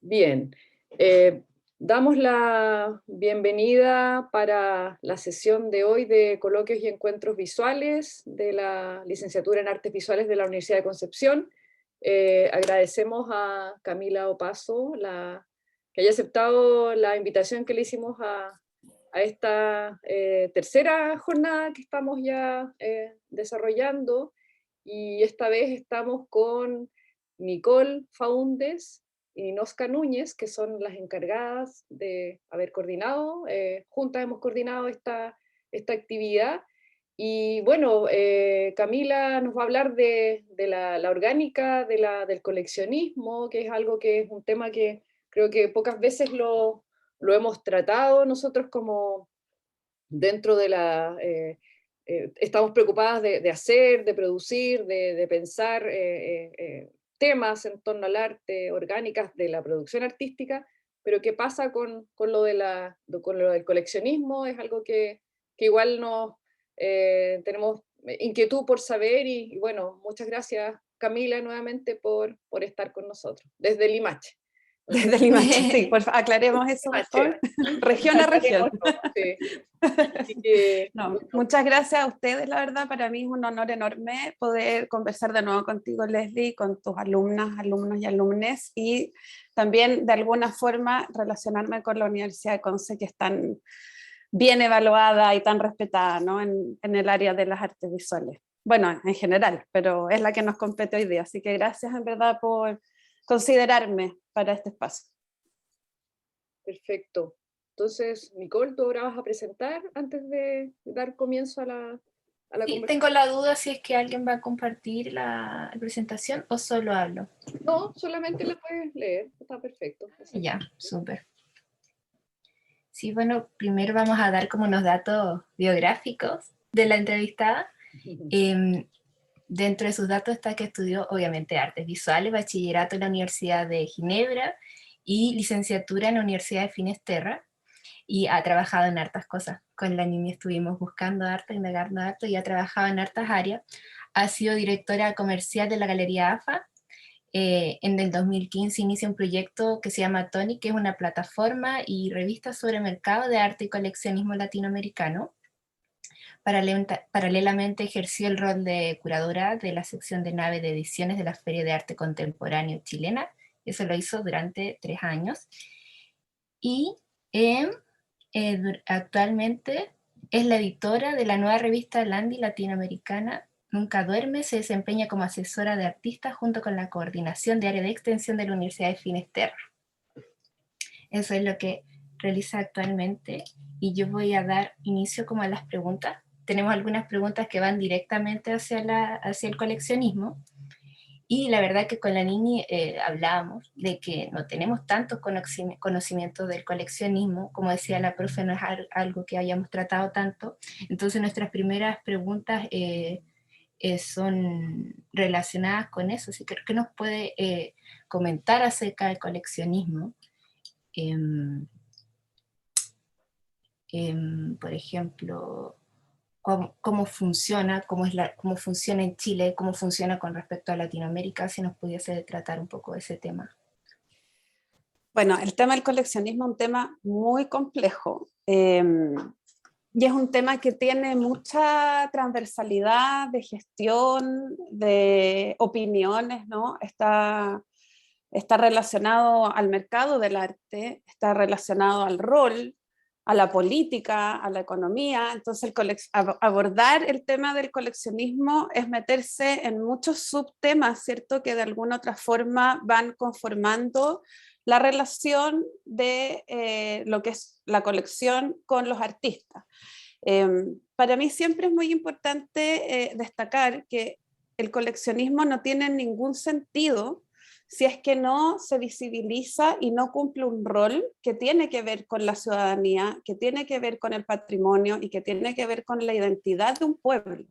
Bien, damos la bienvenida para la sesión de hoy de Coloquios y Encuentros Visuales de la Licenciatura en Artes Visuales de la Universidad de Concepción. Agradecemos a Camila Opazo que haya aceptado la invitación que le hicimos a esta tercera jornada que estamos ya desarrollando, y esta vez estamos con Nicole Faúndez y Nosca Núñez, que son las encargadas de haber coordinado, juntas hemos coordinado esta actividad. Y bueno, Camila nos va a hablar de la orgánica del coleccionismo, que es algo que es un tema que creo que pocas veces lo hemos tratado nosotros como dentro de estamos preocupadas de hacer, de producir, de pensar temas en torno al arte, orgánicas de la producción artística, pero qué pasa con con lo del coleccionismo es algo que igual tenemos inquietud por saber, y bueno, muchas gracias Camila nuevamente por estar con nosotros, desde Limache. No sé Desde Limache, sí, aclaremos eso Limache. mejor, región a región. Sí. Así que, No, bueno, muchas gracias a ustedes, la verdad, para mí es un honor enorme poder conversar de nuevo contigo, Leslie, con tus alumnas, alumnos y alumnes, y también de alguna forma relacionarme con la Universidad de Conce, que es tan bien evaluada y tan respetada, ¿no? en el área de las artes visuales. Bueno, en general, pero es la que nos compete hoy día, así que gracias en verdad por considerarme para este espacio. perfecto. Entonces, Nicole, tú ahora vas a presentar antes de dar comienzo a la Sí, conversación. tengo la duda si es que alguien va a compartir la presentación o solo hablo. No, solamente la puedes leer, está perfecto. Así. Ya, súper. Sí, bueno, primero vamos a dar como unos datos biográficos de la entrevistada. Dentro de sus datos está que estudió, obviamente, artes visuales, bachillerato en la Universidad de Ginebra y licenciatura en la Universidad de Finisterra, y ha trabajado en hartas cosas. Con la niña estuvimos buscando arte, indagando arte, y ha trabajado en hartas áreas. Ha sido directora comercial de la Galería AFA. En el 2015 inicia un proyecto que se llama Tony, que es una plataforma y revista sobre mercado de arte y coleccionismo latinoamericano. Paralelamente ejerció el rol de curadora de la sección de nave de ediciones de la Feria de Arte Contemporáneo chilena. Eso lo hizo durante 3 años. Y actualmente es la editora de la nueva revista Landi latinoamericana Nunca Duerme. Se desempeña como asesora de artistas junto con la coordinación de área de extensión de la Universidad de Finisterra. Eso es lo que realiza actualmente, y yo voy a dar inicio como a las preguntas. Tenemos algunas preguntas que van directamente hacia el coleccionismo, y la verdad que con la Nini hablábamos de que no tenemos tantos conocimientos del coleccionismo, como decía la profe, no es algo que hayamos tratado tanto. Entonces nuestras primeras preguntas son relacionadas con eso. Así que, ¿qué nos puede comentar acerca del coleccionismo? Por ejemplo, cómo funciona, cómo funciona en Chile, cómo funciona con respecto a Latinoamérica, si nos pudiese tratar un poco de ese tema. Bueno, el tema del coleccionismo es un tema muy complejo, y es un tema que tiene mucha transversalidad de gestión, de opiniones, ¿no? Está relacionado al mercado del arte, está relacionado al rol, a la política, a la economía. Entonces, abordar el tema del coleccionismo es meterse en muchos subtemas, ¿cierto? Que de alguna otra forma van conformando la relación de lo que es la colección con los artistas. Para mí siempre es muy importante destacar que el coleccionismo no tiene ningún sentido si es que no se visibiliza y no cumple un rol que tiene que ver con la ciudadanía, que tiene que ver con el patrimonio y que tiene que ver con la identidad de un pueblo.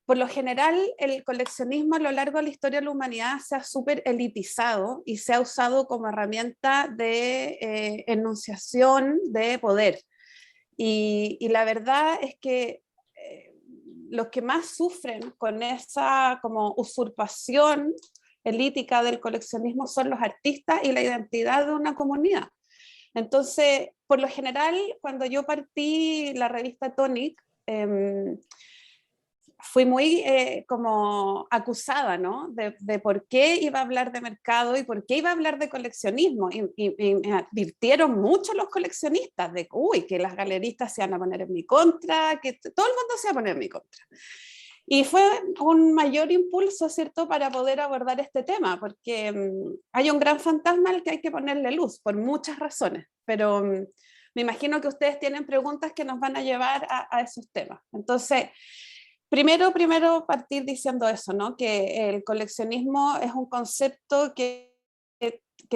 Por lo general, el coleccionismo a lo largo de la historia de la humanidad se ha súper elitizado y se ha usado como herramienta de enunciación de poder. Y la verdad es que los que más sufren con esa como usurpación elítica del coleccionismo son los artistas y la identidad de una comunidad. Entonces, por lo general, cuando yo partí la revista Tonic, fui muy como acusada, ¿no? De por qué iba a hablar de mercado y por qué iba a hablar de coleccionismo. Y me advirtieron mucho los coleccionistas de, uy, que las galeristas se van a poner en mi contra, que todo el mundo se va a poner en mi contra. Y fue un mayor impulso, ¿cierto?, para poder abordar este tema, porque hay un gran fantasma al que hay que ponerle luz, por muchas razones, pero me imagino que ustedes tienen preguntas que nos van a llevar a esos temas. Entonces, primero partir diciendo eso, ¿no?, que el coleccionismo es un concepto que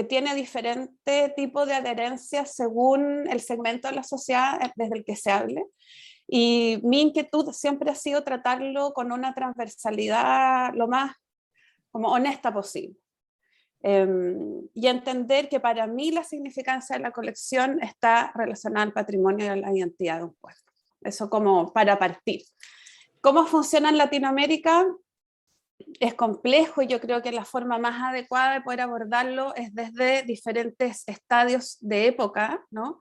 tiene diferente tipo de adherencia según el segmento de la sociedad desde el que se hable. Y mi inquietud siempre ha sido tratarlo con una transversalidad lo más como honesta posible. Y entender que para mí la significancia de la colección está relacionada al patrimonio y a la identidad de un pueblo. Eso como para partir. ¿Cómo funciona en Latinoamérica? Es complejo y yo creo que la forma más adecuada de poder abordarlo es desde diferentes estadios de época, ¿no?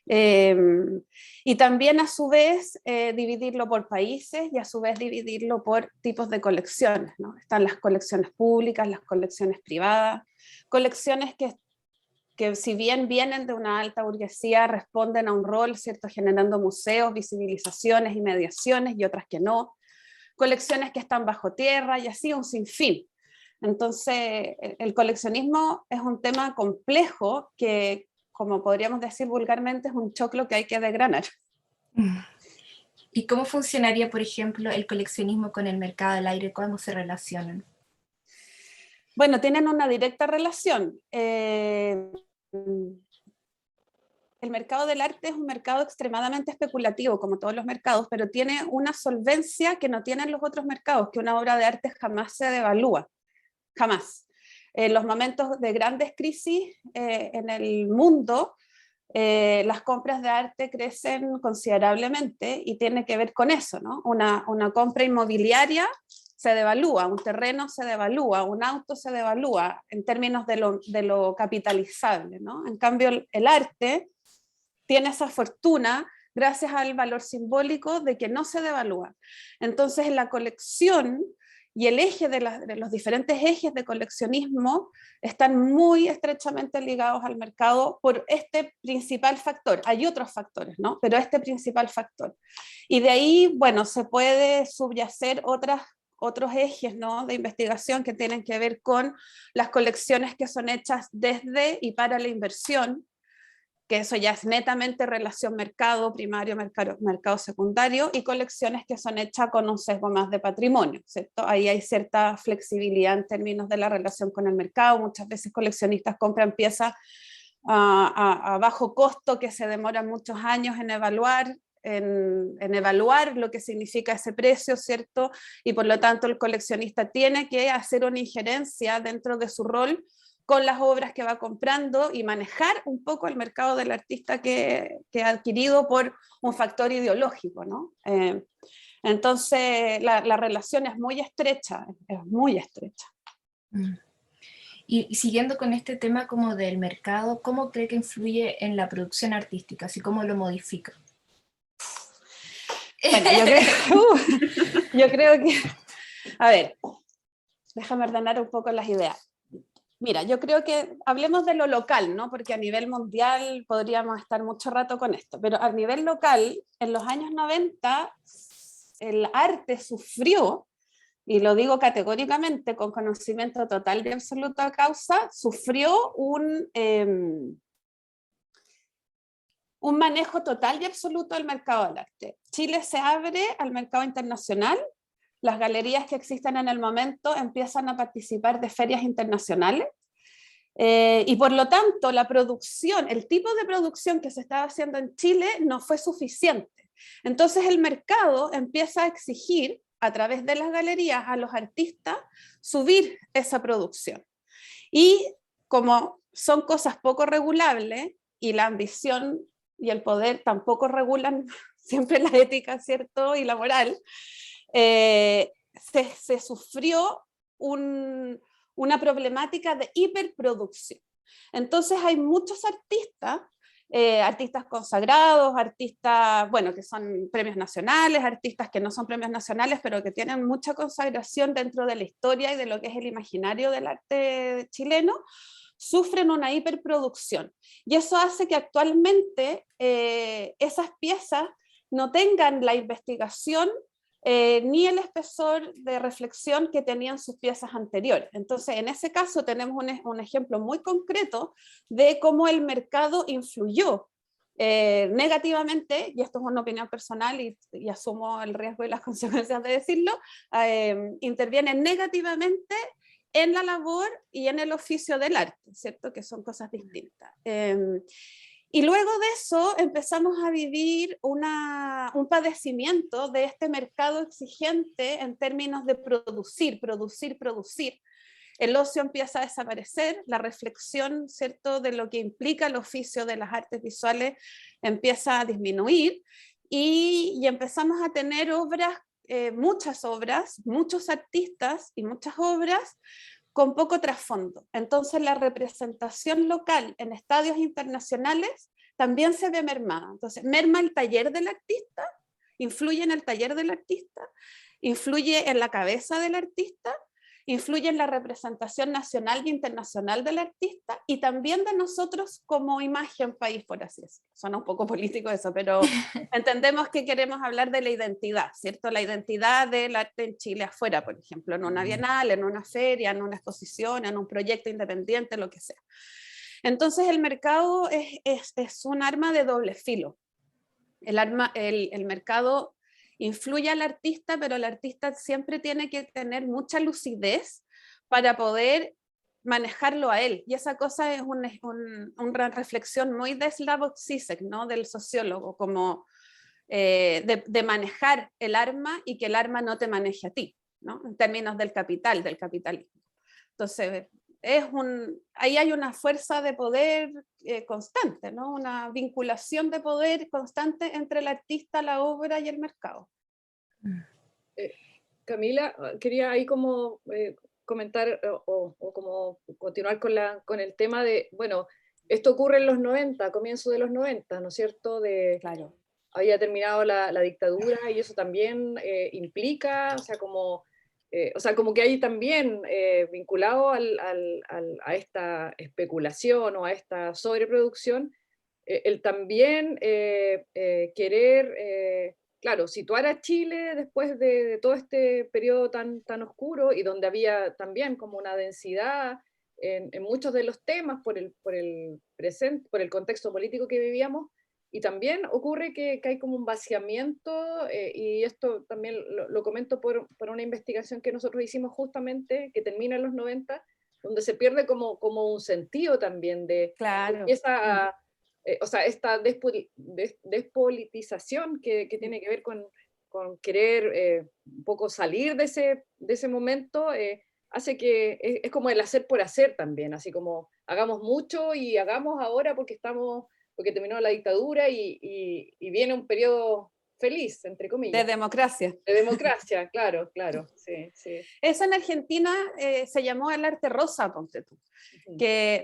Y también a su vez dividirlo por países y a su vez dividirlo por tipos de colecciones, ¿no? Están las colecciones públicas, las colecciones privadas, colecciones que si bien vienen de una alta burguesía responden a un rol, ¿cierto?, generando museos, visibilizaciones y mediaciones, y otras que no, colecciones que están bajo tierra y así un sinfín. Entonces el coleccionismo es un tema complejo que, como podríamos decir vulgarmente, es un choclo que hay que desgranar. ¿Y cómo funcionaría, por ejemplo, el coleccionismo con el mercado del aire? ¿Cómo se relacionan? Bueno, tienen una directa relación. El mercado del arte es un mercado extremadamente especulativo, como todos los mercados, pero tiene una solvencia que no tienen los otros mercados, que una obra de arte jamás se devalúa, jamás. En los momentos de grandes crisis en el mundo, las compras de arte crecen considerablemente y tiene que ver con eso, ¿no? Una compra inmobiliaria se devalúa, un terreno se devalúa, un auto se devalúa en términos de lo capitalizable, ¿no? En cambio, el arte tiene esa fortuna gracias al valor simbólico de que no se devalúa. Entonces, en la colección y el eje de los diferentes ejes de coleccionismo están muy estrechamente ligados al mercado por este principal factor. Hay otros factores, ¿no? Pero este principal factor. Y de ahí, bueno, se puede subyacer otros ejes, ¿no?, de investigación que tienen que ver con las colecciones que son hechas desde y para la inversión, que eso ya es netamente relación mercado primario, mercado secundario, y colecciones que son hechas con un sesgo más de patrimonio, ¿cierto? Ahí hay cierta flexibilidad en términos de la relación con el mercado. Muchas veces coleccionistas compran piezas a bajo costo que se demoran muchos años en evaluar, lo que significa ese precio, ¿cierto? Y por lo tanto el coleccionista tiene que hacer una injerencia dentro de su rol con las obras que va comprando y manejar un poco el mercado del artista que ha adquirido por un factor ideológico, ¿no? Entonces la relación es muy estrecha, es muy estrecha. Y siguiendo con este tema como del mercado, ¿cómo cree que influye en la producción artística? ¿Así cómo lo modifica? Bueno, yo creo que, a ver, déjame ordenar un poco las ideas. Mira, yo creo que hablemos de lo local, ¿no? Porque a nivel mundial podríamos estar mucho rato con esto, pero a nivel local, en los años 90, el arte sufrió, y lo digo categóricamente, con conocimiento total y absoluto a causa, sufrió un manejo total y absoluto del mercado del arte. Chile se abre al mercado internacional. Las galerías que existen en el momento empiezan a participar de ferias internacionales y por lo tanto la producción, el tipo de producción que se estaba haciendo en Chile no fue suficiente. Entonces el mercado empieza a exigir a través de las galerías a los artistas subir esa producción. Y como son cosas poco regulables y la ambición y el poder tampoco regulan siempre la ética, ¿cierto?, y la moral, se sufrió un una problemática de hiperproducción. Entonces hay muchos artistas, artistas consagrados, artistas, bueno, que son premios nacionales, artistas que no son premios nacionales, pero que tienen mucha consagración dentro de la historia y de lo que es el imaginario del arte chileno, sufren una hiperproducción. Y eso hace que actualmente esas piezas no tengan la investigación ni el espesor de reflexión que tenían sus piezas anteriores. Entonces, en ese caso tenemos un ejemplo muy concreto de cómo el mercado influyó negativamente, y esto es una opinión personal y asumo el riesgo y las consecuencias de decirlo, interviene negativamente en la labor y en el oficio del arte, ¿cierto? Que son cosas distintas. Y luego de eso empezamos a vivir un padecimiento de este mercado exigente en términos de producir. El ocio empieza a desaparecer, la reflexión, ¿cierto?, de lo que implica el oficio de las artes visuales empieza a disminuir y empezamos a tener obras, muchas obras, muchos artistas y muchas obras con poco trasfondo. Entonces la representación local en estadios internacionales también se ve mermada. Entonces merma el taller del artista, influye en el taller del artista, influye en la cabeza del artista, influye en la representación nacional e internacional del artista y también de nosotros como imagen país, por así decirlo. Suena un poco político eso, pero entendemos que queremos hablar de la identidad, ¿cierto? La identidad del arte en Chile afuera, por ejemplo, en una bienal, en una feria, en una exposición, en un proyecto independiente, lo que sea. Entonces el mercado es un arma de doble filo. El mercado influye al artista, pero el artista siempre tiene que tener mucha lucidez para poder manejarlo a él. Y esa cosa es una reflexión muy de Slavoj Žižek, ¿no?, del sociólogo, como de manejar el arma y que el arma no te maneje a ti, ¿no?, en términos del capitalismo. Entonces, ahí hay una fuerza de poder constante, ¿no?, una vinculación de poder constante entre el artista, la obra y el mercado. Camila, quería ahí como comentar o como continuar con el tema de, bueno, esto ocurre en los 90, comienzo de los 90, ¿no es cierto? Claro. Había terminado la dictadura y eso también implica, o sea, como que hay también vinculado a esta especulación o a esta sobreproducción, el también querer, claro, situar a Chile después de todo este periodo tan oscuro y donde había también como una densidad en muchos de los temas por el presente, por el contexto político que vivíamos. Y también ocurre que hay como un vaciamiento, y esto también lo comento por una investigación que nosotros hicimos justamente, que termina en los 90, donde se pierde como un sentido también Claro. empieza o sea, esta despolitización que tiene que ver con querer un poco salir de ese momento, hace que es como el hacer por hacer también, así como hagamos mucho y hagamos ahora porque terminó la dictadura y viene un periodo feliz, entre comillas. De democracia. De democracia, claro, sí. Eso en Argentina se llamó el arte rosa, ponte tú. Uh-huh.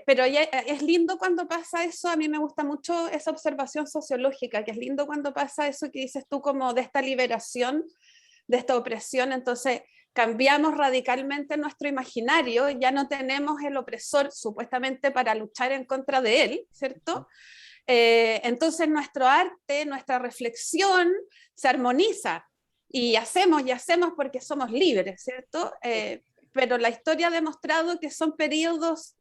Pero es lindo cuando pasa eso, a mí me gusta mucho esa observación sociológica, que es lindo cuando pasa eso que dices tú, como de esta liberación, de esta opresión. Entonces cambiamos radicalmente nuestro imaginario, ya no tenemos el opresor supuestamente para luchar en contra de él, ¿cierto? Entonces nuestro arte, nuestra reflexión se armoniza y hacemos porque somos libres, ¿cierto? Pero la historia ha demostrado que son periodos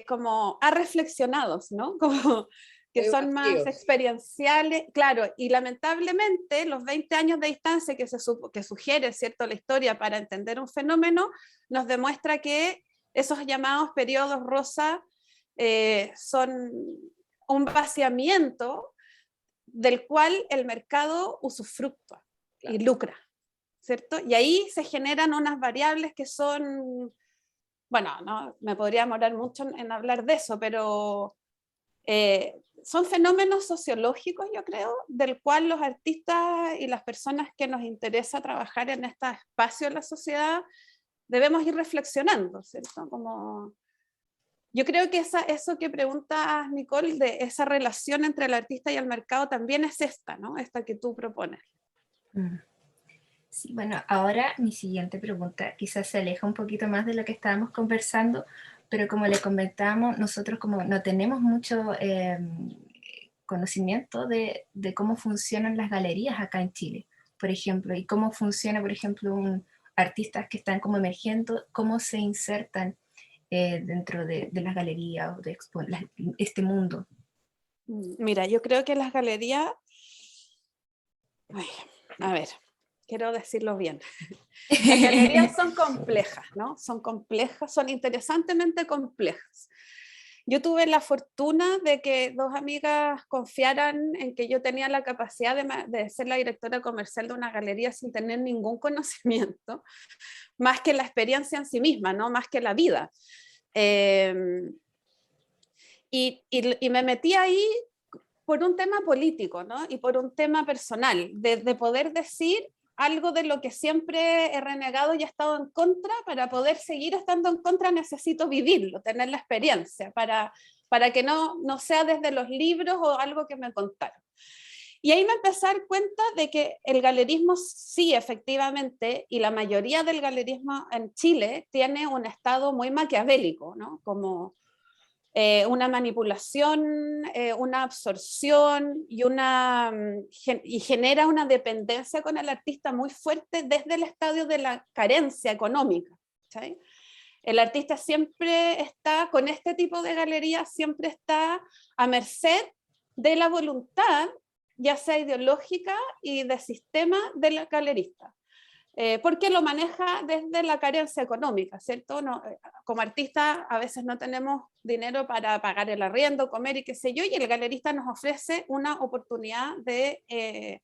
como arreflexionados, ¿no? Como que son más experienciales, claro, y lamentablemente los 20 años de distancia que sugiere, ¿cierto?, la historia para entender un fenómeno, nos demuestra que esos llamados periodos rosa son un vaciamiento del cual el mercado usufructúa, claro, y lucra, ¿cierto? Y ahí se generan unas variables que son, bueno, no me podría demorar mucho en hablar de eso, pero son fenómenos sociológicos, yo creo, del cual los artistas y las personas que nos interesa trabajar en este espacio de la sociedad debemos ir reflexionando, ¿cierto? Como, yo creo que eso que preguntas, Nicole, de esa relación entre el artista y el mercado también es esta, ¿no? Esta que tú propones. Sí, bueno, ahora mi siguiente pregunta quizás se aleja un poquito más de lo que estábamos conversando, pero como le comentábamos, nosotros como no tenemos mucho conocimiento de cómo funcionan las galerías acá en Chile, por ejemplo, y cómo funciona, por ejemplo, artistas que están como emergiendo, cómo se insertan dentro de las galerías o de este mundo. Mira, yo creo que las galerías, a ver, quiero decirlo bien. Las galerías son complejas, ¿no? Son complejas, son interesantemente complejas. Yo tuve la fortuna de que dos amigas confiaran en que yo tenía la capacidad de ser la directora comercial de una galería sin tener ningún conocimiento, más que la experiencia en sí misma, ¿no? Más que la vida. Y me metí ahí por un tema político, ¿no? Y por un tema personal, de poder decir algo de lo que siempre he renegado y he estado en contra. Para poder seguir estando en contra necesito vivirlo, tener la experiencia, para que no sea desde los libros o algo que me contaron. Y ahí me empecé a dar cuenta de que el galerismo sí, efectivamente, y la mayoría del galerismo en Chile tiene un estado muy maquiavélico, ¿no? Como una manipulación, una absorción y genera una dependencia con el artista muy fuerte desde el estadio de la carencia económica, ¿sí? El artista siempre está, con este tipo de galerías, siempre está a merced de la voluntad, ya sea ideológica y de sistema del galerista. Porque lo maneja desde la carencia económica, ¿cierto? No, como artista a veces no tenemos dinero para pagar el arriendo, comer y qué sé yo, y el galerista nos ofrece una oportunidad de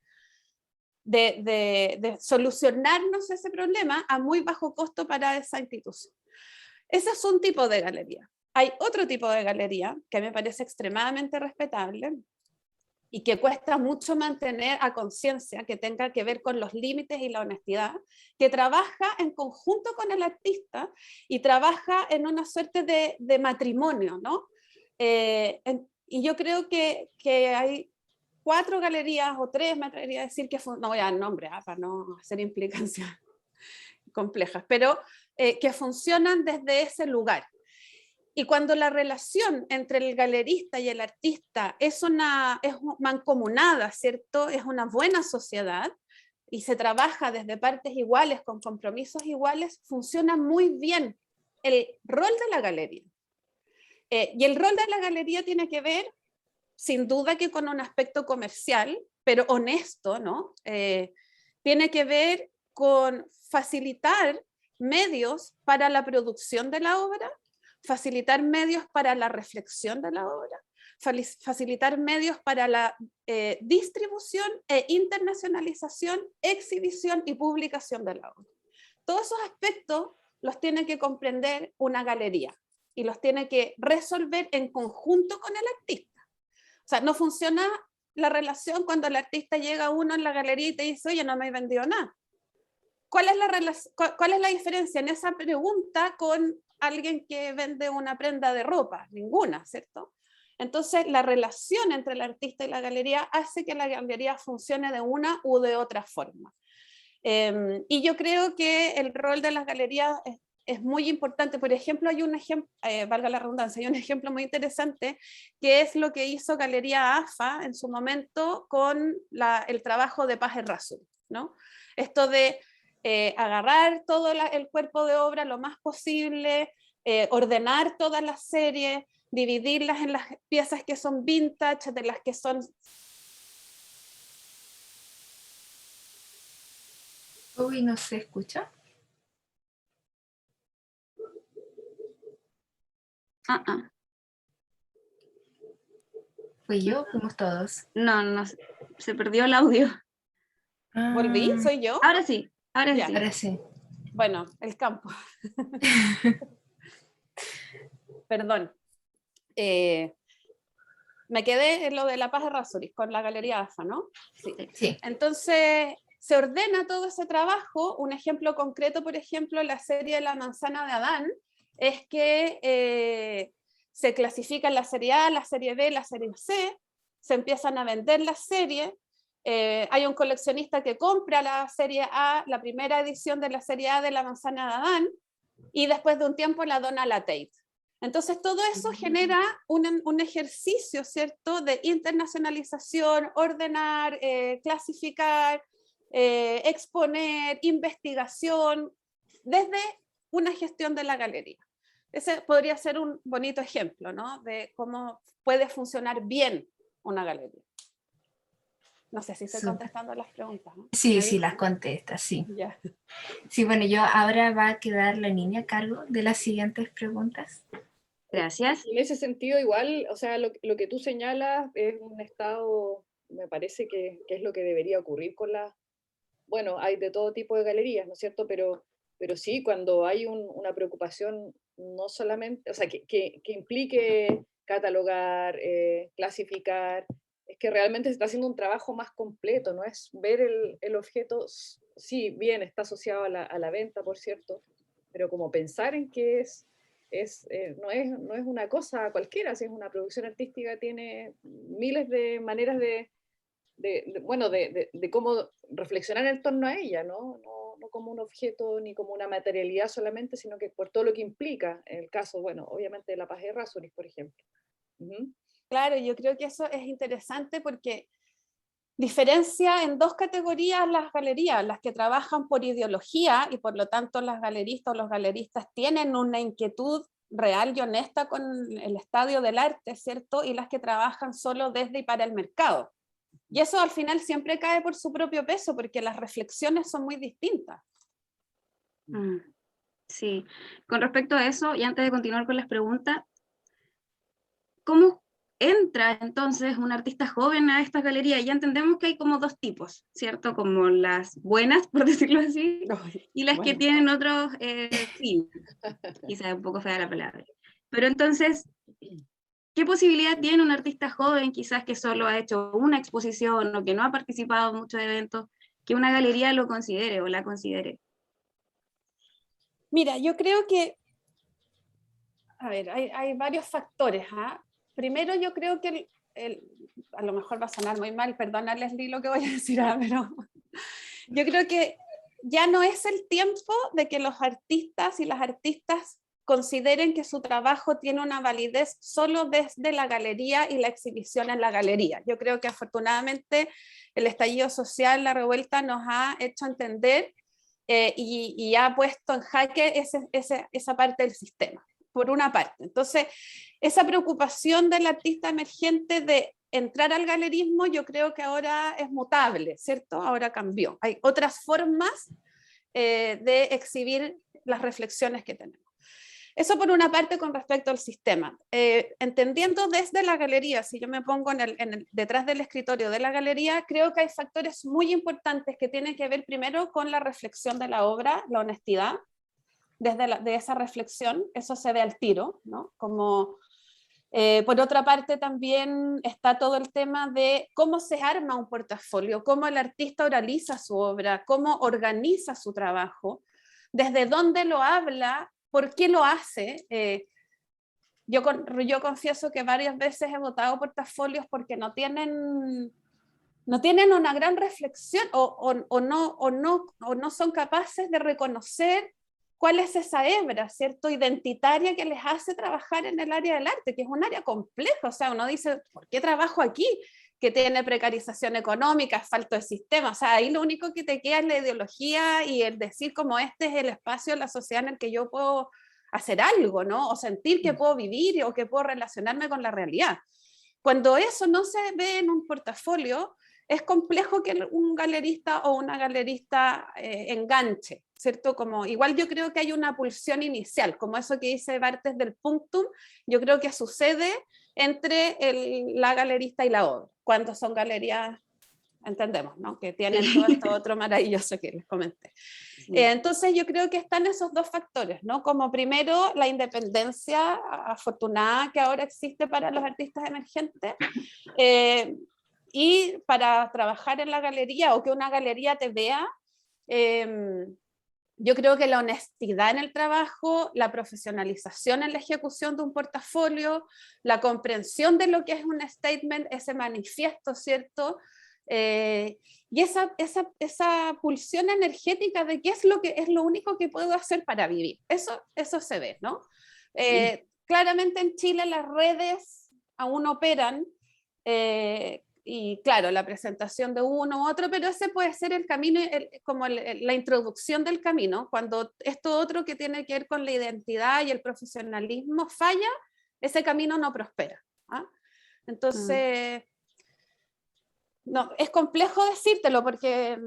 solucionarnos ese problema a muy bajo costo para esa institución. Ese es un tipo de galería. Hay otro tipo de galería que me parece extremadamente respetable, y que cuesta mucho mantener a conciencia, que tenga que ver con los límites y la honestidad, que trabaja en conjunto con el artista y trabaja en una suerte de matrimonio, ¿no? Y yo creo que hay 4 galerías o 3, me atrevería a decir, no voy a dar nombre para no hacer implicancias complejas, pero que funcionan desde ese lugar. Y cuando la relación entre el galerista y el artista es mancomunada, ¿cierto? Es una buena sociedad y se trabaja desde partes iguales, con compromisos iguales, funciona muy bien el rol de la galería. Y el rol de la galería tiene que ver, sin duda, que con un aspecto comercial, pero honesto, ¿no? Tiene que ver con facilitar medios para la producción de la obra, facilitar medios para la reflexión de la obra, facilitar medios para la distribución e internacionalización, exhibición y publicación de la obra. Todos esos aspectos los tiene que comprender una galería y los tiene que resolver en conjunto con el artista. O sea, no funciona la relación cuando el artista llega a uno en la galería y te dice, oye, no me he vendido nada. ¿Cuál es la diferencia en esa pregunta con alguien que vende una prenda de ropa? Ninguna, ¿cierto? Entonces, la relación entre el artista y la galería hace que la galería funcione de una u de otra forma. Y yo creo que el rol de las galerías es muy importante. Por ejemplo, hay un ejemplo, valga la redundancia, hay un ejemplo muy interesante, que es lo que hizo Galería AFA en su momento con el trabajo de Paz Errázuriz, ¿no? Esto de agarrar todo el cuerpo de obra lo más posible, ordenar todas las series, dividirlas en las piezas que son vintage, de las que son... Uy, no se escucha. ¿Fui yo o fuimos todos? No, se perdió el audio. ¿Volví? ¿Soy yo? Ahora sí, ahora Ya. sí. Ahora sí. Bueno, el campo. Perdón. Me quedé en lo de la Paz Errázuriz con la Galería AFA, ¿no? Sí. Entonces, se ordena todo ese trabajo. Un ejemplo concreto, por ejemplo, la serie La manzana de Adán, es que se clasifican la serie A, la serie B, la serie C, se empiezan a vender las series, hay un coleccionista que compra la serie A, la primera edición de la serie A de La manzana de Adán, y después de un tiempo la dona a la Tate. Entonces todo eso genera un ejercicio, ¿cierto?, de internacionalización, ordenar, clasificar, exponer, investigación, desde una gestión de la galería. Ese podría ser un bonito ejemplo, ¿no?, de cómo puede funcionar bien una galería. No sé si estoy contestando las preguntas, ¿no? Sí, sí, las contesta, sí. Ya. Sí, bueno, yo ahora va a quedar la niña a cargo de las siguientes preguntas. Gracias. En ese sentido, igual, o sea, lo que tú señalas es un estado, me parece que es lo que debería ocurrir con las... Bueno, hay de todo tipo de galerías, ¿no es cierto? Pero sí, cuando hay una preocupación, no solamente, o sea, que implique catalogar, clasificar, es que realmente se está haciendo un trabajo más completo, no es ver el objeto, sí, bien, está asociado a la venta, por cierto, pero como pensar en que no es una cosa cualquiera, si es una producción artística, tiene miles de maneras de cómo reflexionar en torno a ella, ¿no? No como un objeto ni como una materialidad solamente, sino que por todo lo que implica, en el caso, bueno, obviamente de la Paz de Errázuriz, por ejemplo. Claro, yo creo que eso es interesante porque diferencia en dos categorías las galerías, las que trabajan por ideología y por lo tanto las galeristas o los galeristas tienen una inquietud real y honesta con el estadio del arte, ¿cierto? Y las que trabajan solo desde y para el mercado. Y eso al final siempre cae por su propio peso porque las reflexiones son muy distintas. Sí, con respecto a eso, y antes de continuar con las preguntas, ¿cómo entra entonces un artista joven a estas galerías? Ya entendemos que hay como dos tipos, ¿cierto? Como las buenas, por decirlo así, y las que tienen otros fines. Quizás un poco fea la palabra. Pero entonces, ¿qué posibilidad tiene un artista joven, quizás que solo ha hecho una exposición o que no ha participado en muchos eventos, que una galería lo considere o la considere? Mira, yo creo que, a ver, hay varios factores. Primero, yo creo que a lo mejor va a sonar muy mal, perdona Leslie lo que voy a decir, pero yo creo que ya no es el tiempo de que los artistas y las artistas consideren que su trabajo tiene una validez solo desde la galería y la exhibición en la galería. Yo creo que afortunadamente el estallido social, la revuelta, nos ha hecho entender y ha puesto en jaque esa parte del sistema, por una parte. Entonces, esa preocupación del artista emergente de entrar al galerismo, yo creo que ahora es mutable, ¿cierto? Ahora cambió. Hay otras formas de exhibir las reflexiones que tenemos. Eso por una parte con respecto al sistema. Entendiendo desde la galería, si yo me pongo detrás del escritorio de la galería, creo que hay factores muy importantes que tienen que ver primero con la reflexión de la obra, la honestidad, de esa reflexión, eso se ve al tiro, ¿no? Como, por otra parte también está todo el tema de cómo se arma un portafolio, cómo el artista oraliza su obra, cómo organiza su trabajo, desde dónde lo habla, por qué lo hace. Yo confieso que varias veces he votado portafolios porque no tienen una gran reflexión o no son capaces de reconocer cuál es esa hebra, ¿cierto?, identitaria que les hace trabajar en el área del arte, que es un área compleja. O sea, uno dice, ¿por qué trabajo aquí? Que tiene precarización económica, falta de sistema. O sea, ahí lo único que te queda es la ideología y el decir como este es el espacio de la sociedad en el que yo puedo hacer algo, ¿no? O sentir que puedo vivir o que puedo relacionarme con la realidad. Cuando eso no se ve en un portafolio, es complejo que un galerista o una galerista enganche, ¿cierto? Como, igual yo creo que hay una pulsión inicial, como eso que dice Barthes del punctum, yo creo que sucede entre la galerista y la obra, cuando son galerías, entendemos, ¿no?, que tienen todo esto otro maravilloso que les comenté. Entonces yo creo que están esos dos factores, ¿no? Como primero la independencia afortunada que ahora existe para los artistas emergentes, y para trabajar en la galería o que una galería te vea, yo creo que la honestidad en el trabajo, la profesionalización en la ejecución de un portafolio, la comprensión de lo que es un statement, ese manifiesto, ¿cierto? Y esa pulsión energética de qué es lo que es lo único que puedo hacer para vivir. Eso se ve, ¿no? Claramente en Chile las redes aún operan, y claro, la presentación de uno u otro, pero ese puede ser el camino, como la introducción del camino. Cuando esto otro que tiene que ver con la identidad y el profesionalismo falla, ese camino no prospera. ¿Ah? Entonces, no, es complejo decírtelo porque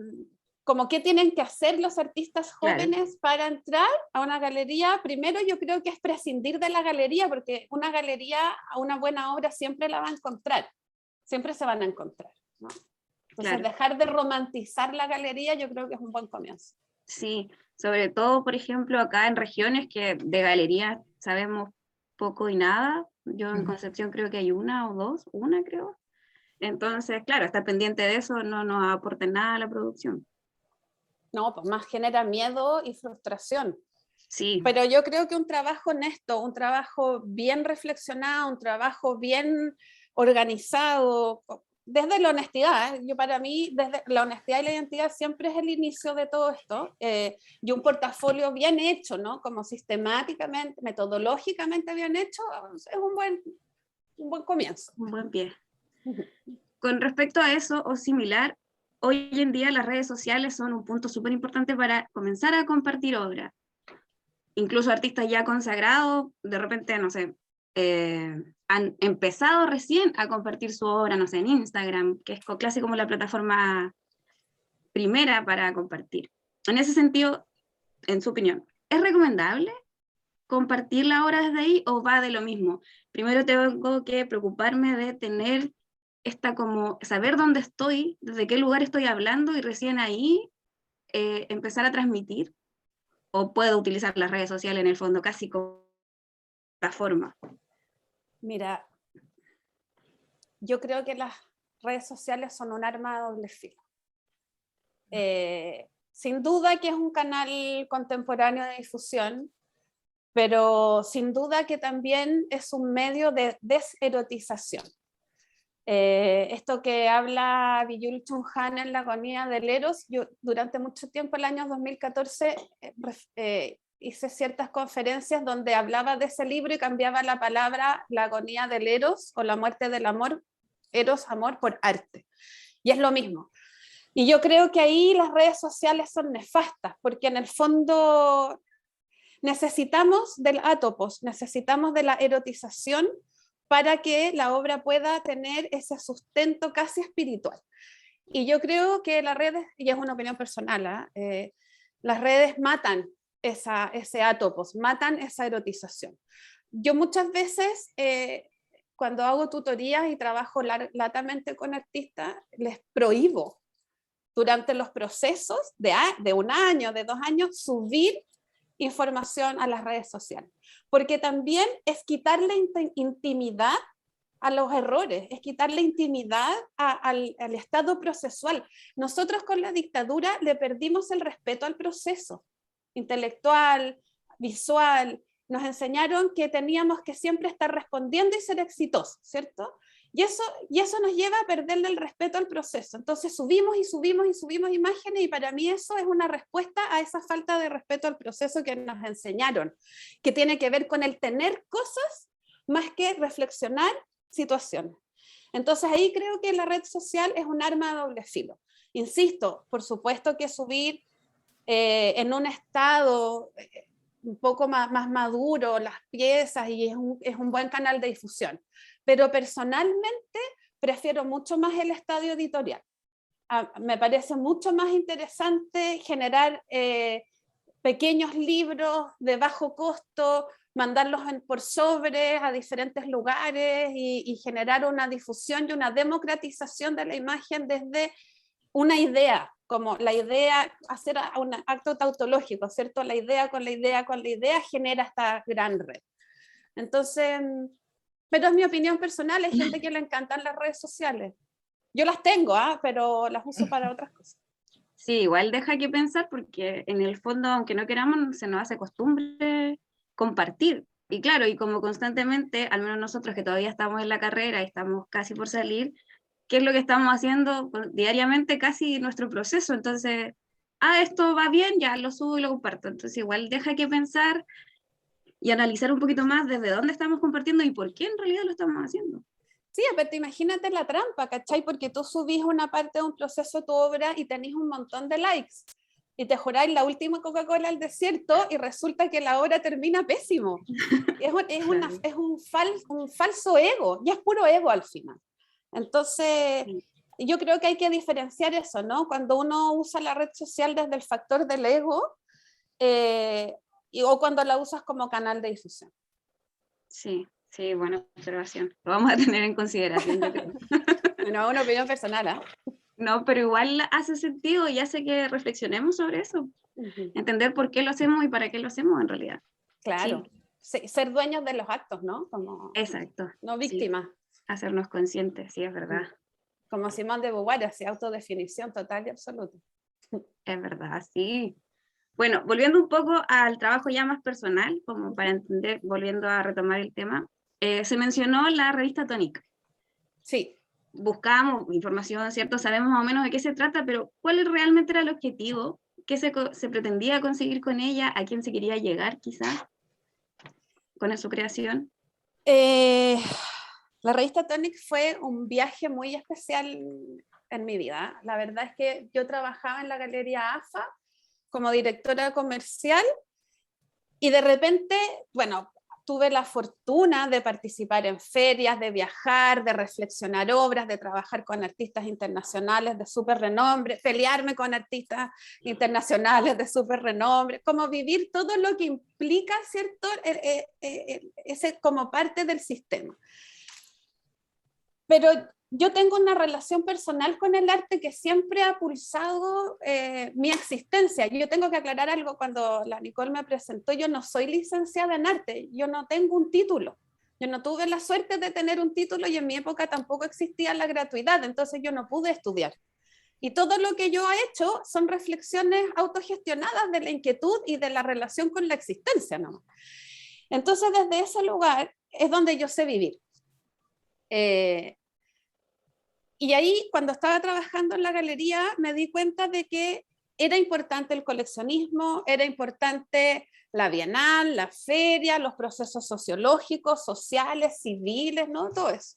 como qué tienen que hacer los artistas jóvenes para entrar a una galería. Primero yo creo que es prescindir de la galería, porque una galería a una buena obra siempre la va a encontrar. Siempre se van a encontrar, ¿no? Entonces, dejar de romantizar la galería yo creo que es un buen comienzo. Sí, sobre todo, por ejemplo, acá en regiones que de galerías sabemos poco y nada. Yo en Concepción creo que hay una o dos, una creo. Entonces, claro, estar pendiente de eso no nos aporta nada a la producción. No, pues más genera miedo y frustración. Sí. Pero yo creo que un trabajo honesto, un trabajo bien reflexionado, un trabajo bien organizado, desde la honestidad, yo para mí, desde la honestidad y la identidad siempre es el inicio de todo esto, y un portafolio bien hecho, ¿no? Como sistemáticamente, metodológicamente bien hecho, es un buen comienzo. Un buen pie. Con respecto a eso o similar, hoy en día las redes sociales son un punto súper importante para comenzar a compartir obras. Incluso artistas ya consagrados, de repente, no sé, han empezado recién a compartir su obra, no sé, en Instagram, que es casi como la plataforma primera para compartir. En ese sentido, en su opinión, ¿es recomendable compartir la obra desde ahí o va de lo mismo? Primero tengo que preocuparme de tener como saber dónde estoy, desde qué lugar estoy hablando y recién ahí empezar a transmitir, o puedo utilizar las redes sociales en el fondo casi como plataforma. Mira, yo creo que las redes sociales son un arma de doble filo. Sin duda que es un canal contemporáneo de difusión, pero sin duda que también es un medio de deserotización. Esto que habla Byung-Chul Han en La agonía del Eros, yo durante mucho tiempo, el año 2014, hice ciertas conferencias donde hablaba de ese libro y cambiaba la palabra La agonía del Eros o La muerte del amor, Eros, amor, por arte. Y es lo mismo. Y yo creo que ahí las redes sociales son nefastas, porque en el fondo necesitamos del átopos, necesitamos de la erotización para que la obra pueda tener ese sustento casi espiritual. Y yo creo que las redes, y es una opinión personal, las redes matan ese átopos, matan esa erotización. Yo muchas veces, cuando hago tutorías y trabajo latamente con artistas, les prohíbo durante los procesos de un año, de 2 años, subir información a las redes sociales, porque también es quitarle intimidad a los errores, es quitarle intimidad al estado procesual. Nosotros con la dictadura le perdimos el respeto al proceso intelectual, visual, nos enseñaron que teníamos que siempre estar respondiendo y ser exitosos, ¿cierto? Y eso nos lleva a perderle el respeto al proceso. Entonces subimos imágenes, y para mí eso es una respuesta a esa falta de respeto al proceso que nos enseñaron, que tiene que ver con el tener cosas más que reflexionar situaciones. Entonces ahí creo que la red social es un arma de doble filo. Insisto, por supuesto que subir en un estado un poco más maduro las piezas y es un buen canal de difusión. Pero personalmente prefiero mucho más el estadio editorial. Me parece mucho más interesante generar pequeños libros de bajo costo, mandarlos por sobres a diferentes lugares y generar una difusión y una democratización de la imagen desde una idea, como la idea, hacer un acto tautológico, ¿cierto? La idea con la idea con la idea genera esta gran red. Entonces, pero es mi opinión personal, hay gente que le encantan las redes sociales. Yo las tengo, pero las uso para otras cosas. Sí, igual deja que pensar porque en el fondo, aunque no queramos, se nos hace costumbre compartir. Y claro, y como constantemente, al menos nosotros que todavía estamos en la carrera y estamos casi por salir, ¿qué es lo que estamos haciendo diariamente? Casi nuestro proceso. Entonces, esto va bien, ya lo subo y lo comparto. Entonces igual deja que pensar y analizar un poquito más desde dónde estamos compartiendo y por qué en realidad lo estamos haciendo. Sí, pero imagínate la trampa, ¿cachai? Porque tú subís una parte de un proceso de tu obra y tenés un montón de likes. Y te juráis la última Coca-Cola al desierto y resulta que la obra termina pésimo. Es un falso ego, y es puro ego al final. Entonces, yo creo que hay que diferenciar eso, ¿no? Cuando uno usa la red social desde el factor del ego, o cuando la usas como canal de difusión. Sí, sí, buena observación. Lo vamos a tener en consideración, yo creo. Bueno, una opinión personal, ¿eh? No, pero igual hace sentido y hace que reflexionemos sobre eso. Entender por qué lo hacemos y para qué lo hacemos en realidad. Claro. Sí, ser dueños de los actos, ¿no? Exacto. No víctimas. Sí. Hacernos conscientes, sí, es verdad. Como Simone de Beauvoir, así autodefinición total y absoluta. Es verdad, sí. Bueno, volviendo un poco al trabajo ya más personal, como para entender, volviendo a retomar el tema, se mencionó la revista Tónica. Sí. Buscamos información, ¿cierto? Sabemos más o menos de qué se trata, pero ¿cuál realmente era el objetivo? ¿Qué se pretendía conseguir con ella? ¿A quién se quería llegar quizás con su creación? La revista Tonic fue un viaje muy especial en mi vida. La verdad es que yo trabajaba en la Galería AFA como directora comercial y de repente, bueno, tuve la fortuna de participar en ferias, de viajar, de reflexionar obras, de trabajar con artistas internacionales de súper renombre, pelearme con artistas internacionales de súper renombre, como vivir todo lo que implica, ¿cierto? Ese como parte del sistema. Pero yo tengo una relación personal con el arte que siempre ha pulsado mi existencia. Yo tengo que aclarar algo, cuando la Nicole me presentó, yo no soy licenciada en arte, yo no tengo un título. Yo no tuve la suerte de tener un título y en mi época tampoco existía la gratuidad, entonces yo no pude estudiar. Y todo lo que yo he hecho son reflexiones autogestionadas de la inquietud y de la relación con la existencia, ¿no? Entonces desde ese lugar es donde yo sé vivir. Y ahí, cuando estaba trabajando en la galería, me di cuenta de que era importante el coleccionismo, era importante la bienal, la feria, los procesos sociológicos, sociales, civiles, ¿no? Todo eso.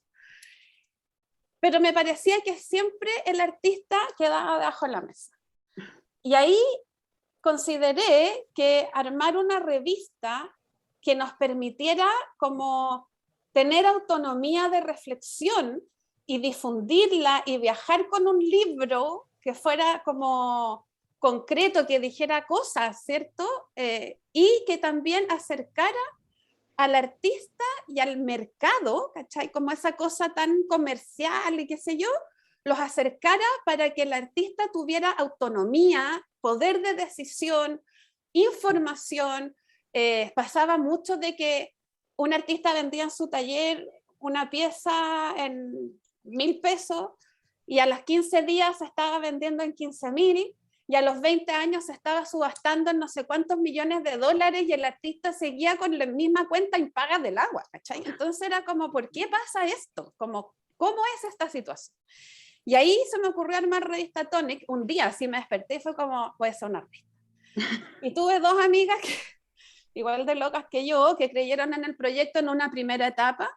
Pero me parecía que siempre el artista quedaba debajo de la mesa. Y ahí consideré que armar una revista que nos permitiera como tener autonomía de reflexión y difundirla y viajar con un libro que fuera como concreto, que dijera cosas, ¿cierto? Y que también acercara al artista y al mercado, ¿cachai? Como esa cosa tan comercial y qué sé yo, los acercara para que el artista tuviera autonomía, poder de decisión, información. Pasaba mucho de que un artista vendía en su taller una pieza en 1.000 pesos y a los 15 días se estaba vendiendo en 15.000 y a los 20 años se estaba subastando en no sé cuántos millones de dólares y el artista seguía con la misma cuenta impaga del agua, ¿cachai? Entonces era como, ¿por qué pasa esto? Como, ¿cómo es esta situación? Y ahí se me ocurrió armar Revista Tonic. Un día así me desperté y fue como, puede ser un artista. Y tuve dos amigas que, igual de locas que yo, que creyeron en el proyecto en una primera etapa.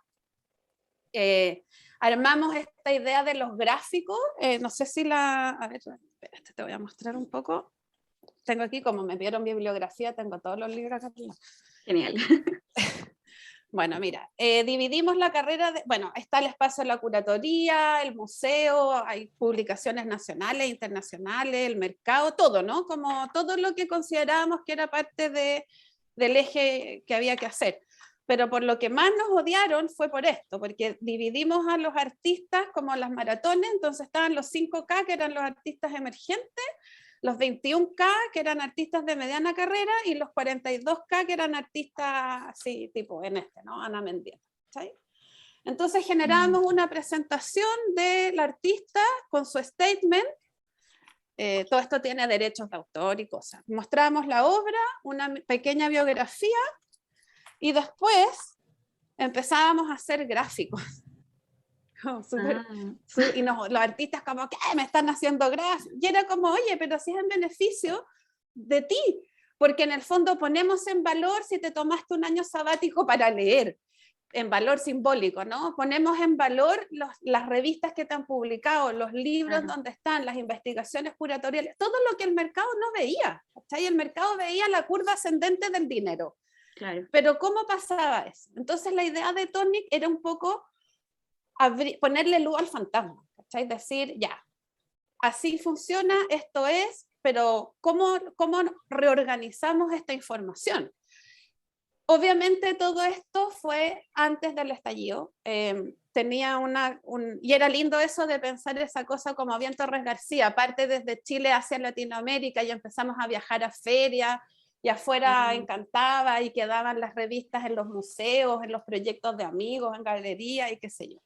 Armamos esta idea de los gráficos. No sé si la... A ver, espérate, te voy a mostrar un poco. Tengo aquí, como me dieron bibliografía, tengo todos los libros acá. Genial. Bueno, mira, dividimos la carrera, bueno, está el espacio de la curatoría, el museo, hay publicaciones nacionales, internacionales, el mercado, todo, ¿no? Como todo lo que considerábamos que era parte del eje que había que hacer. Pero por lo que más nos odiaron fue por esto, porque dividimos a los artistas como las maratones, entonces estaban los 5K, que eran los artistas emergentes, los 21K, que eran artistas de mediana carrera, y los 42K, que eran artistas así, tipo en ¿no? Ana Mendieta, ¿sí? Entonces generábamos una presentación del artista con su statement. Todo esto tiene derechos de autor y cosas. Mostrábamos la obra, una pequeña biografía, y después empezábamos a hacer gráficos. Y los artistas como, ¿qué? Me están haciendo gráficos. Y era como, oye, pero si es en beneficio de ti, porque en el fondo ponemos en valor si te tomaste un año sabático para leer, en valor simbólico, ¿no? Ponemos en valor las revistas que te han publicado, los libros donde están, las investigaciones curatoriales, todo lo que el mercado no veía, ¿cachai? El mercado veía la curva ascendente del dinero. Claro. Pero ¿cómo pasaba eso? Entonces la idea de Tonic era un poco ponerle luz al fantasma, ¿cachai? Decir, ya, así funciona, esto es, pero ¿cómo reorganizamos esta información? Obviamente todo esto fue antes del estallido. Y era lindo eso de pensar esa cosa como bien Torres García, aparte desde Chile hacia Latinoamérica, y empezamos a viajar a ferias, y afuera encantaba, y quedaban las revistas en los museos, en los proyectos de amigos, en galerías y qué sé yo.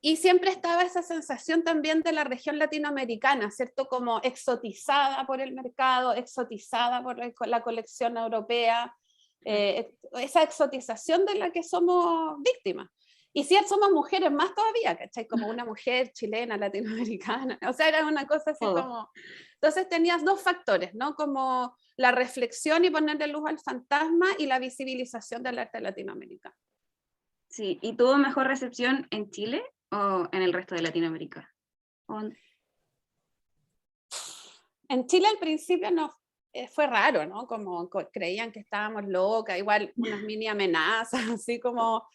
Y siempre estaba esa sensación también de la región latinoamericana, ¿cierto? Como exotizada por el mercado, exotizada por la colección europea, esa exotización de la que somos víctimas. Y si somos mujeres más todavía, ¿cachai? Como una mujer chilena, latinoamericana, o sea, era una cosa así como... Entonces tenías dos factores, ¿no? Como la reflexión y ponerle luz al fantasma, y la visibilización del arte latinoamericano. Sí, ¿y tuvo mejor recepción en Chile o en el resto de Latinoamérica? En Chile al principio fue raro, ¿no? Como creían que estábamos locas, igual unas mini amenazas, así como...